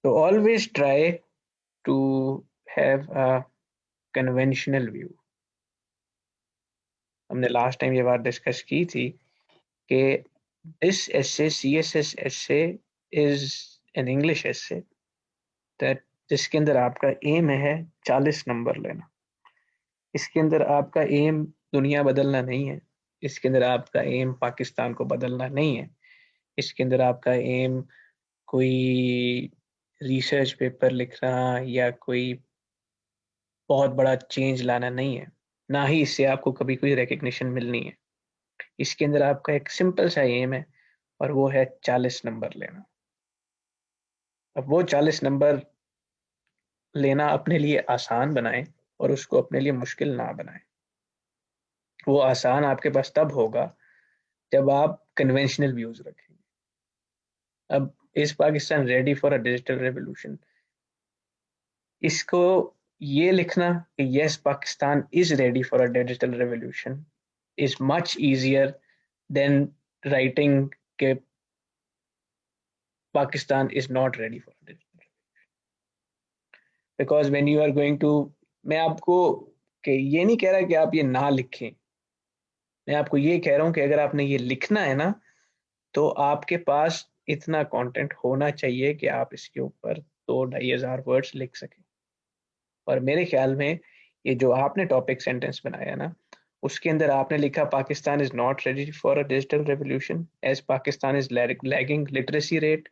तो always try to have a conventional view. हमने लास्ट टाइम ये बात डिस्कस की थी कि this essay, CSS essay is an English essay that, जिसके अंदर आपका एम है 40 नंबर लेना. इसके अंदर आपका एम दुनिया बदलना नहीं है, इसके अंदर आपका एम पाकिस्तान को बदलना नहीं है, इसके अंदर आपका एम कोई रिसर्च पेपर लिखना या कोई बहुत बड़ा चेंज लाना नहीं है, ना ही इससे आपको कभी कोई रिकग्निशन मिलनी है. इसके अंदर आपका एक सिंपल सा एम है और वो है 40 नंबर लेना. अब वो 40 नंबर लेना अपने लिए आसान बनाएं और उसको अपने लिए मुश्किल ना बनाएं. वो आसान आपके पास तब होगा जब आप कन्वेंशनल व्यूज रखेंगे. अब इस Pakistan ready for a digital revolution, इसको ये लिखना कि yes Pakistan is ready for a digital revolution is much easier than writing के Pakistan is not ready for digital. Because when you are going to, मैं आपको कि ये नहीं कह रहा कि आप ये ना लिखें, मैं आपको ये कह रहा हूं कि अगर आपने ये लिखना है ना, तो आपके पास इतना कंटेंट होना चाहिए कि आप इसके ऊपर 2-2,500 वर्ड्स लिख सकें. और मेरे ख्याल में ये जो आपने टॉपिक सेंटेंस बनाया ना, उसके अंदर आपने लिखा Pakistan is not ready for a digital revolution as Pakistan is lagging literacy rate,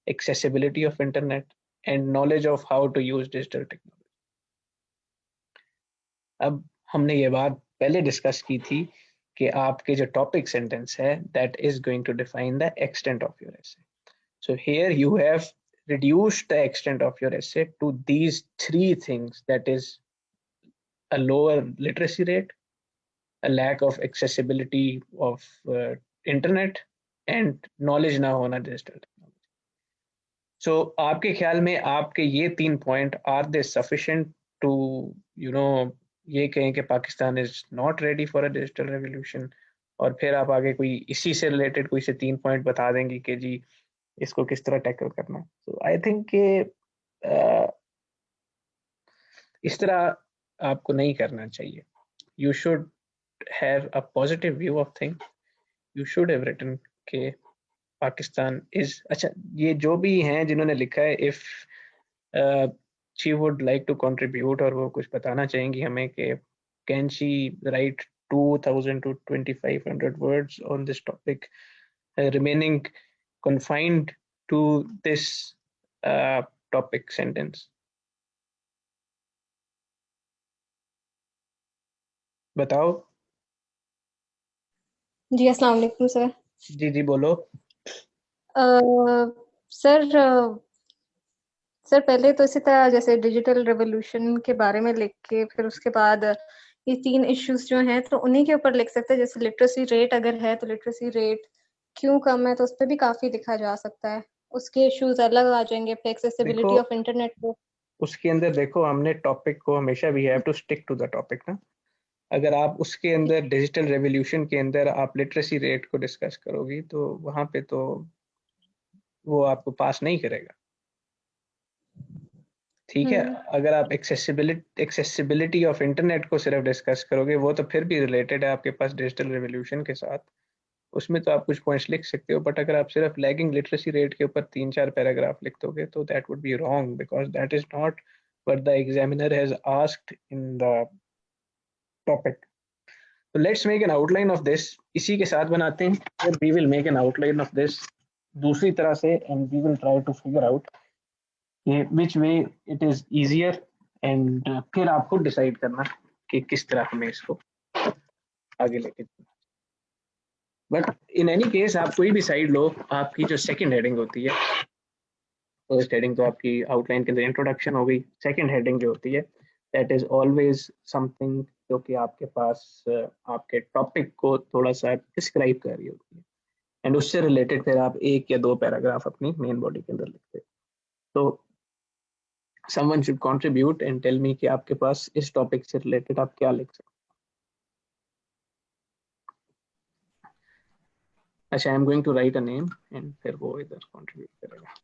accessibility of internet and knowledge of how to use digital technology. अब हमने ये बात पहले डिस्कस की थी कि आपके जो टॉपिक सेंटेंस है that is going to define the extent of your essay. So here you have reduced the extent of your essay to these three things, that is a lower literacy rate, a lack of accessibility of internet, and knowledge ना होना digital technology. So आपके ख्याल में आपके ये 3 point are they sufficient to you know ये कहें कि Pakistan is not ready for a digital revolution, और फिर आप आगे कोई इसी से रिलेटेड कोई से 3 पॉइंट बता देंगे कि जी इसको किस तरह टैकल करना है. सो आई थिंक कि इस तरह आपको नहीं करना चाहिए. You should have a positive view of things. You should have written के पाकिस्तान is अच्छा. ये जो भी हैं जिन्होंने लिखा है, if she would like to contribute और वो कुछ बताना चाहेंगी हमें कि can she write 2000 to 2500 words on this topic, remaining confined to this topic sentence. बताओ. जी अस्सलाम वालेकुम सर. जी जी बोलो. सर सर पहले तो इसी तरह जैसे डिजिटल रेवोल्यूशन के बारे में लिख के फिर उसके बाद ये 3 इश्यूज जो हैं तो उन्हीं के ऊपर लिख सकते हैं. जैसे लिटरेसी रेट अगर है तो लिटरेसी रेट क्यों कम है तो उस पे भी काफ़ी लिखा जा सकता है. उसके इश्यूज अलग आ जाएंगे. फिर एक्सेसिबिलिटी ऑफ इंटरनेट को उसके अंदर देखो, हमने टॉपिक को हमेशा we have to stick to the topic ना. अगर आप उसके अंदर डिजिटल रेवोल्यूशन के अंदर आप लिटरेसी रेट को डिस्कस करोगी तो वहां पे तो वो आपको पास नहीं करेगा. ठीक है. अगर आप एक्सेसिबिलिटी ऑफ इंटरनेट को सिर्फ डिस्कस करोगे वो तो फिर भी रिलेटेड है आपके पास डिजिटल रेवोल्यूशन के साथ. उसमें तो आप कुछ पॉइंट्स लिख सकते हो. बट अगर आप सिर्फ लैगिंग लिटरेसी रेट के ऊपर 3-4 पैराग्राफ लिख दोगे तो that would be wrong, because that is not what the examiner has asked in the topic. So let's make an outline of this. इसी के साथ बनाते हैं. We will make an outline of this दूसरी तरह से and we will try to figure out which way it is easier and फिर आपको डिसाइड करना कि किस तरह हमें इसको आगे लेके. बट इन एनी केस आप कोई भी साइड लो, आपकी जो सेकंड हेडिंग होती है, फर्स्ट हेडिंग तो आपकी आउटलाइन के अंदर इंट्रोडक्शन हो गई. सेकंड हेडिंग जो होती है दैट इज ऑलवेज समथिंग जो कि आपके पास आपके टॉपिक को थोड़ा सा डिस्क्राइब कर रही होती है एंड उससे रिलेटेड फिर आप 1 या 2 पैराग्राफ अपनी मेन बॉडी के अंदर लिखते हैं. तो someone should contribute and tell me कि आपके पास इस टॉपिक से रिलेटेड आप क्या लिख सकते हैं. अच्छा, I am going to write a name and फिर वो इधर कंट्रीब्यूट करेगा.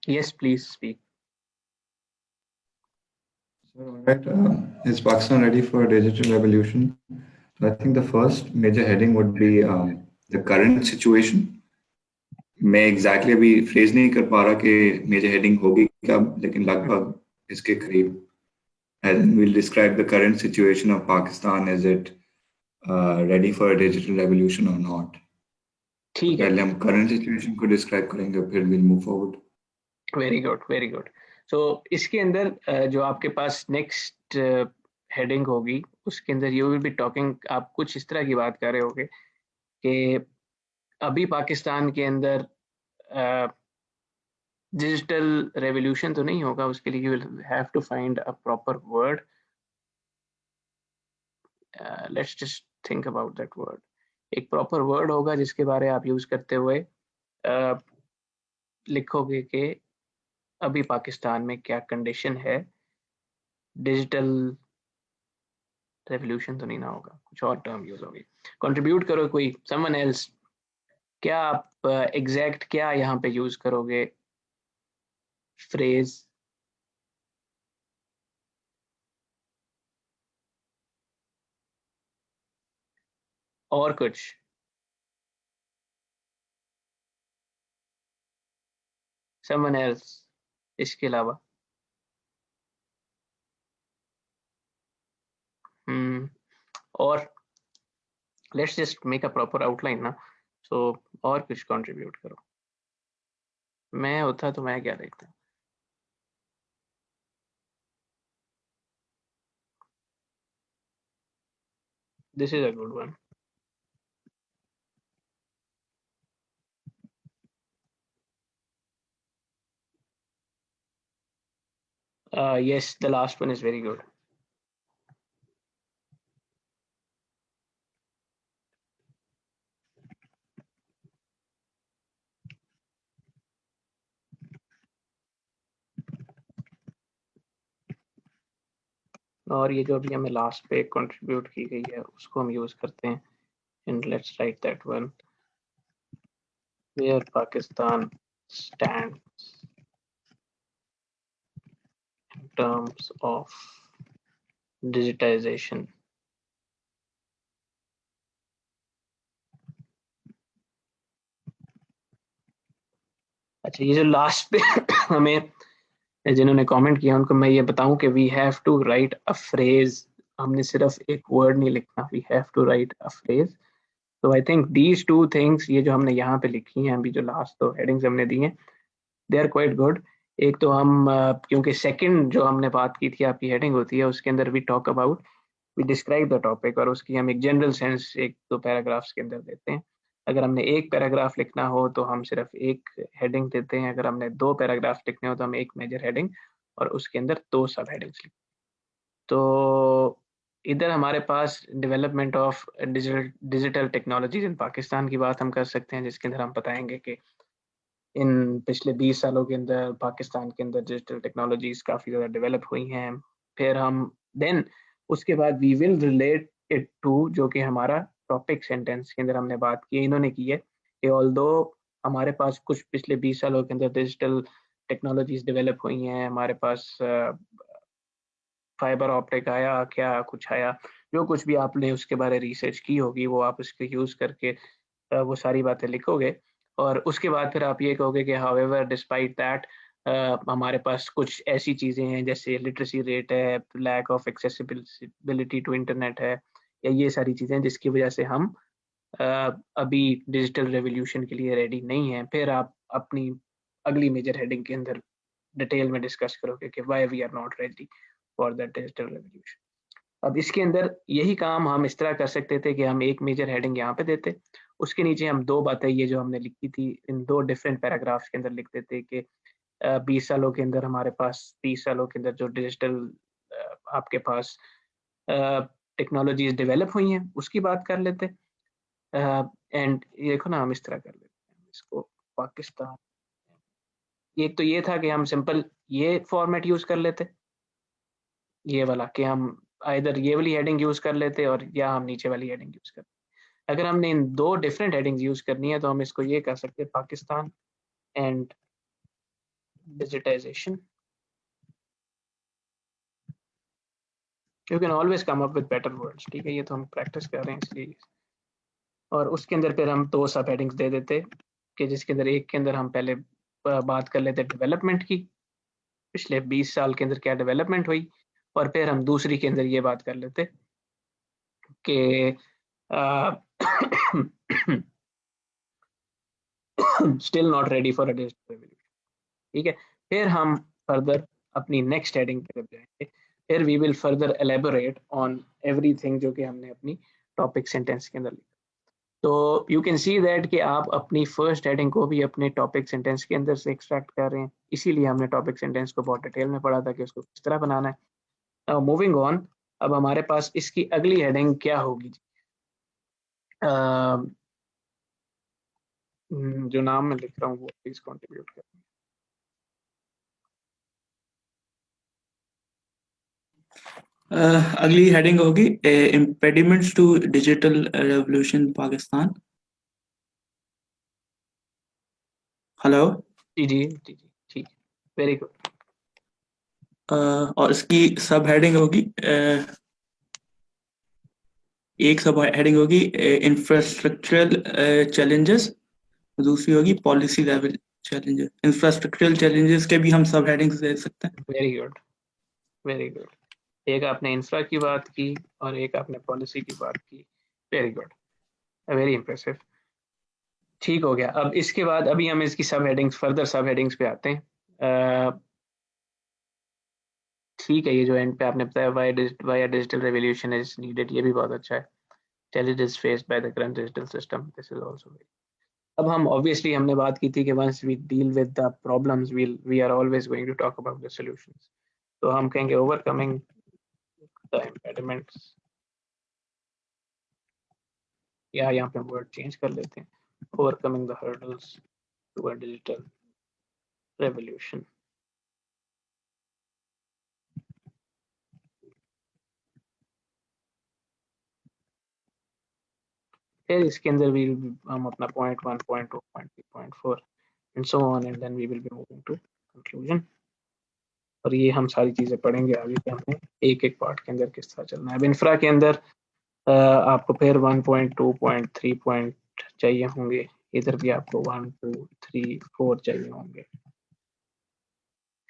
Yes, please speak. So, right, is Pakistan ready for a digital revolution? So, I think the first major heading would be the current situation. मैं exactly अभी phrase नहीं कर पा रहा कि major heading होगी क्या, लेकिन लगभग इसके करीब. And then we'll describe the current situation of Pakistan. Is it ready for a digital revolution or not? ठीक है. पहले हम current situation को describe करेंगे, फिर we'll move forward. Very good, very good. So इसके अंदर जो आपके पास नेक्स्ट हेडिंग होगी उसके अंदर यू विल बी टॉकिंग, आप कुछ इस तरह की बात कर रहे होगे कि अभी पाकिस्तान के अंदर डिजिटल रेवोल्यूशन तो नहीं होगा. उसके लिए you will have to find a proper word. Let's just think about that word. एक प्रॉपर वर्ड होगा जिसके बारे आप यूज करते हुए लिखोगे कि अभी पाकिस्तान में क्या कंडीशन है. डिजिटल रेवोल्यूशन तो नहीं ना होगा, कुछ और टर्म यूज होगी. कंट्रीब्यूट करो कोई, समवन एल्स. क्या आप एग्जैक्ट क्या यहाँ पे यूज करोगे फ्रेज. और कुछ. समवन एल्स इसके अलावा. और let's just make a proper outline ना. सो और कुछ कंट्रीब्यूट करो. मैं होता तो मैं क्या देखता. This is a good one. Yes, the last one is very good. और ये जो अभी हमें लास्ट पे कंट्रीब्यूट की गई है उसको हम यूज करते हैं, and let's write that one, where Pakistan stands in terms of digitization. अच्छा, ये जो लास्ट पे हमें जिन्होंने कमेंट किया उनको मैं ये बताऊं कि we have to write a phrase, हमने सिर्फ एक वर्ड नहीं लिखना, we have to write a phrase. तो I think these two things, ये जो हमने यहाँ पे लिखी हैं अभी जो लास्ट तो हेडिंग्स हमने दी हैं, दे आर क्वाइट गुड। एक तो हम क्योंकि सेकंड जो हमने बात की थी आपकी हेडिंग होती है उसके अंदर we talk about, we describe the topic, और उसकी हम एक जनरल सेंस एक दो पैराग्राफ्स के अंदर देते हैं। अगर हमने एक पैराग्राफ लिखना हो तो हम सिर्फ एक हेडिंग देते हैं, अगर हमने दो पैराग्राफ लिखने हो तो हम एक मेजर हेडिंग और उसके अंदर दो सब हेडिंग्स लिखते हैं। तो इधर हमारे पास डेवलपमेंट ऑफ डिजिटल टेक्नोलॉजीज इन पाकिस्तान की बात हम कर सकते हैं, जिसके अंदर हम बताएंगे कि इन पिछले 20 सालों के अंदर पाकिस्तान के अंदर डिजिटल टेक्नोलॉजीज काफ़ी ज़्यादा डेवलप हुई हैं। फिर हम देन उसके बाद we will relate it to, जो कि हमारा टॉपिक सेंटेंस के अंदर हमने बात की इन्होंने की है कि ऑल्दो हमारे पास कुछ पिछले 20 सालों के अंदर डिजिटल टेक्नोलॉजीज डेवलप हुई हैं, हमारे पास फाइबर ऑप्टिक आया, क्या कुछ आया, जो कुछ भी आपने उसके बारे रिसर्च की होगी वो आप उसके यूज़ करके वो सारी बातें लिखोगे, और उसके बाद फिर आप ये कहोगे कि हाउएवर डिस्पाइट दैट हमारे पास कुछ ऐसी चीज़ें हैं जैसे लिटरेसी रेट है, lack of accessibility to internet है, या ये सारी चीज़ें जिसकी वजह से हम अभी डिजिटल रेवोल्यूशन के लिए रेडी नहीं हैं। फिर आप अपनी अगली मेजर हेडिंग के अंदर डिटेल में डिस्कस करोगे कि why we are not ready for the digital revolution. अब इसके अंदर यही काम हम इस तरह कर सकते थे कि हम एक मेजर हेडिंग यहाँ पे देते, उसके नीचे हम दो बातें ये जो हमने लिखी थी इन दो डिफरेंट पैराग्राफ्स के अंदर लिख देते कि 20 सालों के अंदर हमारे पास 30 सालों के अंदर जो डिजिटल आपके पास टेक्नोलॉजीज डेवलप हुई हैं उसकी बात कर लेते। एंड ये देखो ना, हम इस तरह कर लेते हैं इसको पाकिस्तान, एक तो ये था कि हम सिंपल ये फॉर्मेट यूज कर लेते, ये वाला कि हम इधर ये वाली हेडिंग यूज कर लेते और या हम नीचे वाली हेडिंग यूज करते। अगर हमने इन दो डिफरेंट हेडिंग्स यूज करनी है तो हम इसको ये कर सकते हैं, Pakistan and digitisation. You can always come up with better words, ठीक है, ये तो हम प्रैक्टिस कर रहे हैं इसलिए। और उसके अंदर फिर हम दो सब हेडिंग्स दे देते कि जिसके अंदर एक के अंदर हम पहले बात कर लेते डेवलपमेंट की, पिछले 20 साल के अंदर क्या डेवलपमेंट हुई, और फिर हम दूसरी के अंदर ये बात कर लेते कि still not ready for a digital revolution, ठीक है। फिर हम फर्दर अपनी नेक्स्ट हेडिंग पे जाएंगे, फिर we will further elaborate on everything जो कि हमने अपनी टॉपिक सेंटेंस के अंदर लिखा। तो यू कैन सी दैट कि आप अपनी फर्स्ट हेडिंग को भी अपने टॉपिक सेंटेंस के अंदर से एक्सट्रैक्ट कर रहे हैं, इसीलिए हमने टॉपिक सेंटेंस को बहुत डिटेल में पढ़ा था कि उसको किस तरह बनाना है। नाउ मूविंग ऑन, अब हमारे पास इसकी अगली हेडिंग क्या होगी, जो नाम मैं लिख रहा हूँ वो प्लीज कंट्रीब्यूट करें। अगली हेडिंग होगी impediments to digital revolution Pakistan. Hello. जी जी जी जी, ठीक, वेरी गुड। और इसकी सब हेडिंग होगी एक सब हेडिंग होगी इंफ्रास्ट्रक्चरल चैलेंजेस, दूसरी होगी policy level challenges. Infrastructural challenges के भी हम सब हेडिंग्स दे सकते हैं। Very good, very good. एक आपने इंफ्रा की बात की और एक आपने पॉलिसी की बात की, वेरी गुड, वेरी इंप्रेसिव। ठीक हो गया। अब इसके बाद अभी हम इसकी सब हेडिंग्स, फर्दर सब हेडिंग्स पे आते हैं। ठीक है, ये जो एंड पे आपने बताया why a digital revolution is needed, ये भी बहुत अच्छा है। challenges faced by the current digital system, this is also very। अब हम ऑब्वियसली हमने बात की थी कि once we deal with the problems we are always going to talk about the solutions। तो हम कहेंगे overcoming the impediments, या यहाँ पे वर्ड चेंज कर लेते हैं, overcoming the hurdles to a digital revolution। फिर इसके अंदर भी हम अपना point 1, point 2, point 3, point 4 and so on, and then we will be moving to conclusion. और ये हम सारी चीज़ें पढ़ेंगे आगे कि हमें एक एक पार्ट के अंदर किस तरह चलना है। अब इंफ्रा के अंदर आपको फिर 1.2.3 पॉइंट चाहिए होंगे, इधर भी आपको 1, 2, 3, 4 चाहिए होंगे।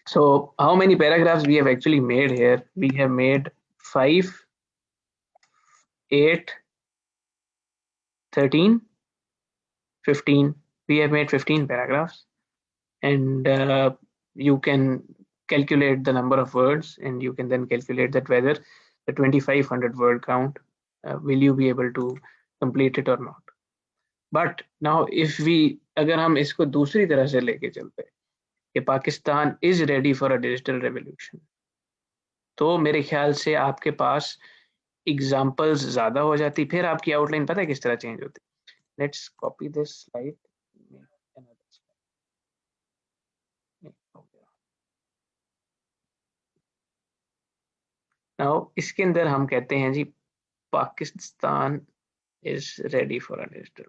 So how many paragraphs we have actually made here? We have made 5, 8, 13, 15. We have made 15 paragraphs, and you can calculate the number of words, and you can then calculate that whether the 2500 word count will you be able to complete it or not. But now if we अगर हम इसको दूसरी तरह से लेके चलते कि Pakistan is ready for a digital revolution, तो मेरे ख्याल से आपके पास एग्जाम्पल्स ज्यादा हो जाती, फिर आपकी आउटलाइन पता है किस तरह चेंज होती। Let's copy this slide. Now इसके अंदर हम कहते हैं जी Pakistan is ready for a digital,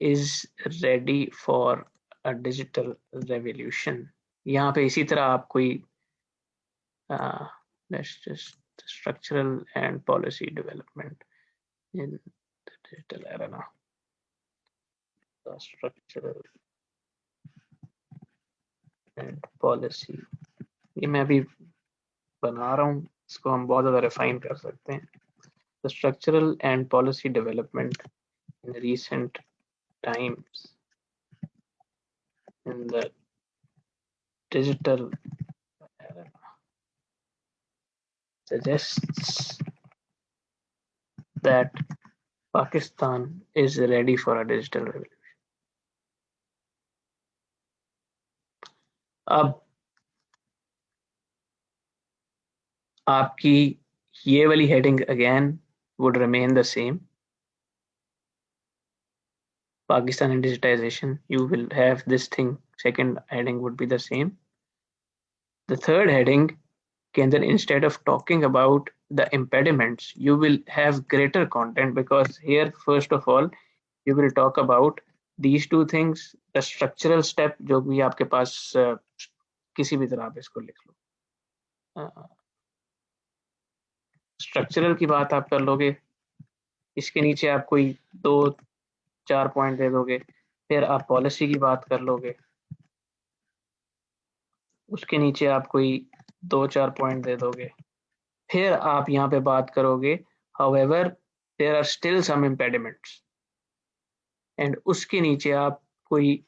is ready for a digital revolution. यहाँ पे इसी तरह आप कोई structural and policy development in the digital era, structural and policy, ये मैं अभी बना रहा हूँ, इसको हम बहुत ज़्यादा रिफाइन कर सकते हैं। The structural and policy development in recent times in the digital era suggests that Pakistan is ready for a digital revolution. अब आपकी ये वाली heading again would remain the same. Pakistan and digitization, you will have this thing, second heading would be the same. The third heading के अंदर instead of talking about the impediments, you will have greater content, because here first of all you will talk about these two things, the structural step जो भी आपके पास किसी भी तरह आप इसको लिख लो, स्ट्रक्चरल की बात आप कर लोगे, इसके नीचे आप कोई 2-4 पॉइंट दे दोगे, फिर आप पॉलिसी की बात कर लोगे, उसके नीचे आप कोई 2-4 पॉइंट दे दोगे, फिर आप यहाँ पे बात करोगे however there are still some impediments, and उसके नीचे आप कोई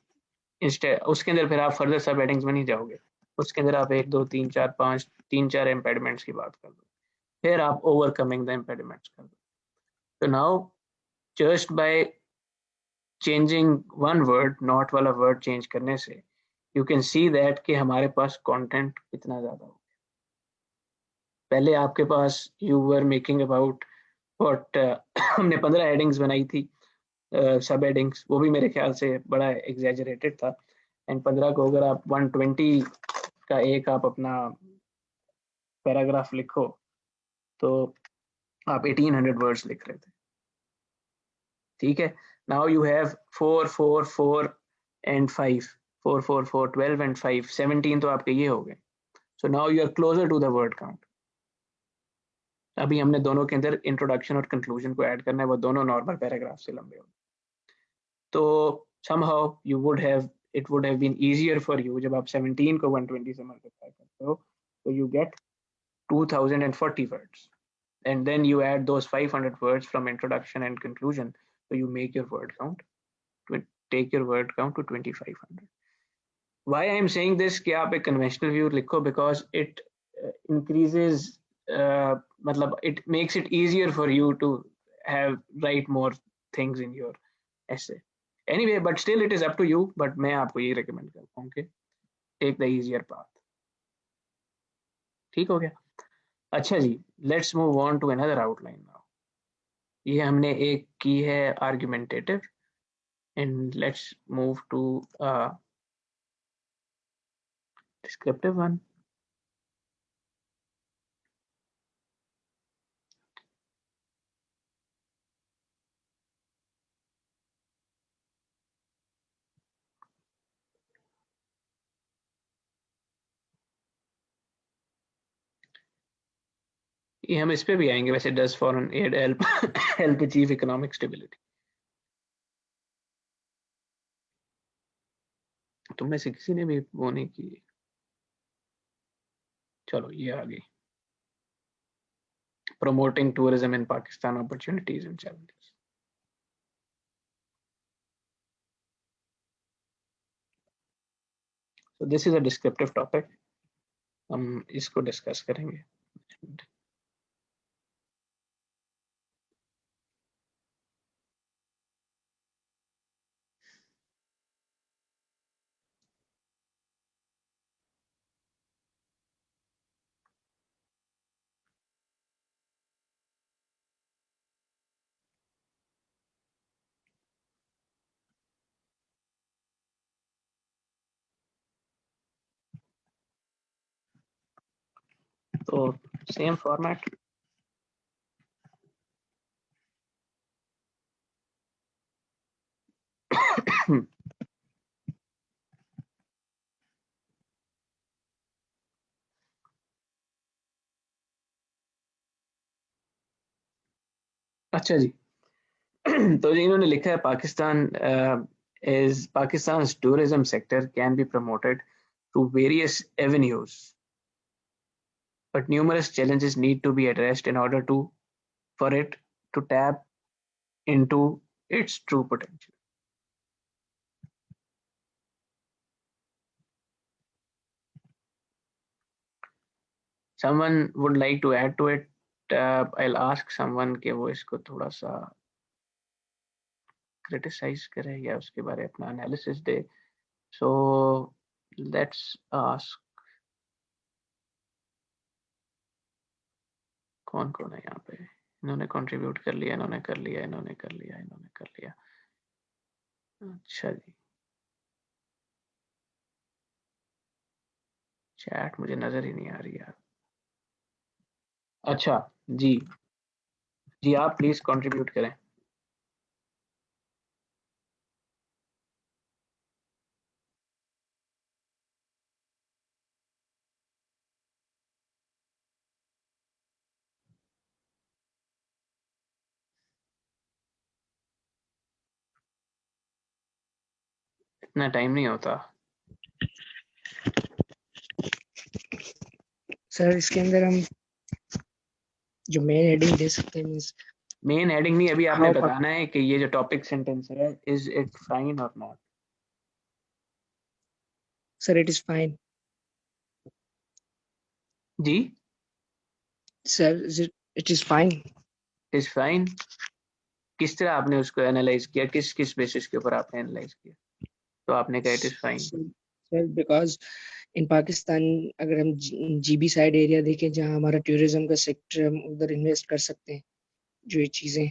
उसके अंदर फिर आप फर्दर सब हेडिंग्स में नहीं जाओगे, उसके अंदर आप 1, 2, 3, 4, 5, 3-4 इम्पेडिमेंट्स की बात कर दो, फिर आप ओवरकमिंग द इम्पेडिमेंट्स कर दो। तो now just by changing one word, not वाला वर्ड चेंज करने से यू कैन सी दैट कि हमारे पास कंटेंट कितना ज्यादा हो। पहले आपके पास you were making about what हमने 15 हेडिंग्स बनाई थी, सब हेडिंग्स, वो भी मेरे ख्याल से बड़ा एग्जैजरेटेड था, एंड 15 को अगर आप 120 का एक आप अपना पैराग्राफ लिखो तो आप 1800 वर्ड्स लिख रहे थे, ठीक है। Now you have 4, 4, 4 and 5, 4, 4, 4, 12 and 5, 17 तो आपके ये हो गए। So now you are closer to the word count. अभी हमने दोनों के अंदर इंट्रोडक्शन और कंक्लूजन को ऐड करना है, वो दोनों नॉर्मल पैराग्राफ से लंबे हो। तो somehow you would have, it would have been easier for you जब आप 17 को 120 से मल्टीप्लाई करते हो, तो you get 2040 words, and then you add those 500 words from introduction and conclusion, so you make your word count, take your word count to 2500. Why I am saying this कि आप एक conventional view लिखो, because it increases मतलब it makes it easier for you to have write more things in your essay. Anyway, but still it is up to you, but मैं आपको यही recommend करता हूँ कि take the easier path. ठीक हो गया? अच्छा जी, let's move on to another outline now. ये हमने एक की है argumentative, and let's move to a descriptive one. ये हम इस पे भी आएंगे वैसे, does foreign add help help achieve economic stability. तुम में से किसी ने भी वो नहीं की? चलो ये आ गई, promoting tourism in Pakistan, opportunities and challenges. So this is a descriptive topic. हम इसको डिस्कस करेंगे। तो सेम फॉर्मेट, अच्छा जी। तो जी इन्होंने लिखा है Pakistan is Pakistan's tourism sector can be promoted through various avenues, but numerous challenges need to be addressed in order for it to tap into its true potential. Someone would like to add to it? I'll ask someone कि वो इसको थोड़ा सा criticise करे या उसके बारे में अपना analysis they. So let's ask, कौन कौन है यहाँ पे? इन्होंने कंट्रीब्यूट कर लिया, इन्होंने कर लिया, इन्होंने कर लिया, इन्होंने कर लिया। अच्छा जी, चैट मुझे नजर ही नहीं आ रही यार। अच्छा जी, जी आप प्लीज कंट्रीब्यूट करें। इतना टाइम नहीं होता सर। इसके अंदर हम जो मेन हेडिंग दे सकते हैं, मींस मेन हेडिंग नहीं, अभी आपने How बताना है कि ये जो टॉपिक सेंटेंस है, इज इट फाइन और not? Sir it is fine. जी sir it is fine. Is fine. किस तरह आपने उसको एनालाइज किया, किस किस बेसिस के ऊपर आपने एनालाइज किया तो आपने कहा it is fine? Sir because in Pakistan अगर हम जीबी साइड एरिया देखें जहां हमारा टूरिज्म का सेक्टर, हम उधर इन्वेस्ट कर सकते हैं जो ये चीजें।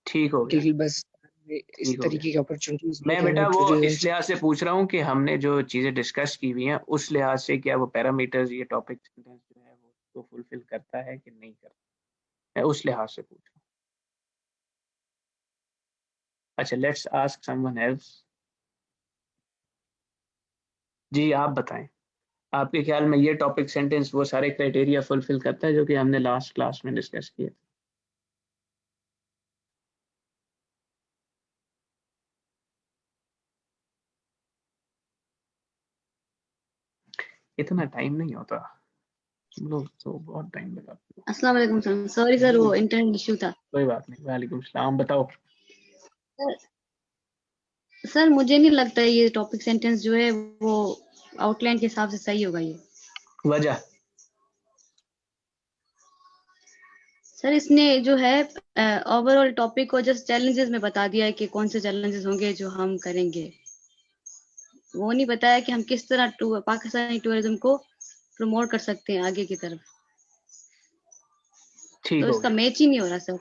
ठीक हो गया, बस इस ठीक हो तरीके की अपॉर्चुनिटीज मैं बेटा वो इस लिहाज से पूछ रहा हूँ कि हमने जो चीजें डिस्कस की हुई हैं उस लिहाज से क्या वो पैरामीटर्स, ये टॉपिक सेंटेंस जो है वो उसको फुलफिल करता है कि नहीं करता, मैं उस लिहाज से पूछ रहा हूँ। अच्छा, लेट्स आस्क समवन एल्स। जी आप बताएं, आपके ख्याल में ये टॉपिक सेंटेंस वो सारे क्राइटेरिया फुलफिल करता है जो कि हमने लास्ट क्लास में डिस्कस किए? इतना टाइम नहीं होता, हम लोग तो बहुत टाइम लगाते हैं। अस्सलाम वालेकुम सर, सॉरी सर वो इंटरनेट इशू था। कोई बात नहीं, वालेकुम सलाम। बताओ सर मुझे नहीं लगता है ये टॉपिक सेंटेंस जो है वो आउटलाइन के हिसाब से सही होगा। ये वजह? सर इसने जो है ओवरऑल टॉपिक को जस्ट चैलेंजेस में बता दिया है कि कौन से चैलेंजेस होंगे जो हम करेंगे, वो नहीं बताया कि हम किस तरह पाकिस्तानी टूरिज्म को प्रमोट कर सकते हैं आगे की तरफ। ठीक तो हो इसका गया, मैच ही नहीं हो रहा सर।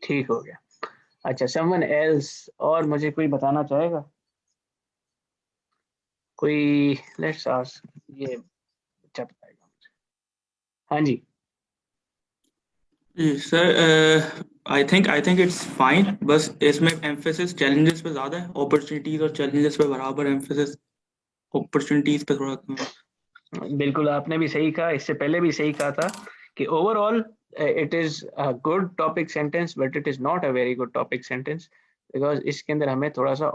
ठीक हो गया। अच्छा, समवन एल्स और मुझे कोई बताना चाहेगा? कोई? लेट्स आस्क, ये अच्छा बताएगा मुझे। हाँ जी sir I think it's fine, बस इसमें एम्फेसिस चैलेंजेस पे ज़्यादा है, अपॉर्चुनिटीज और चैलेंजेस पे बराबर एम्फेसिस, अपॉर्चुनिटीज पे थोड़ा कम है। बिल्कुल, आपने भी सही कहा, इससे पहले भी सही कहा था कि overall it is a good topic sentence but it is not a very good topic sentence, because इसके अंदर हमें थोड़ा सा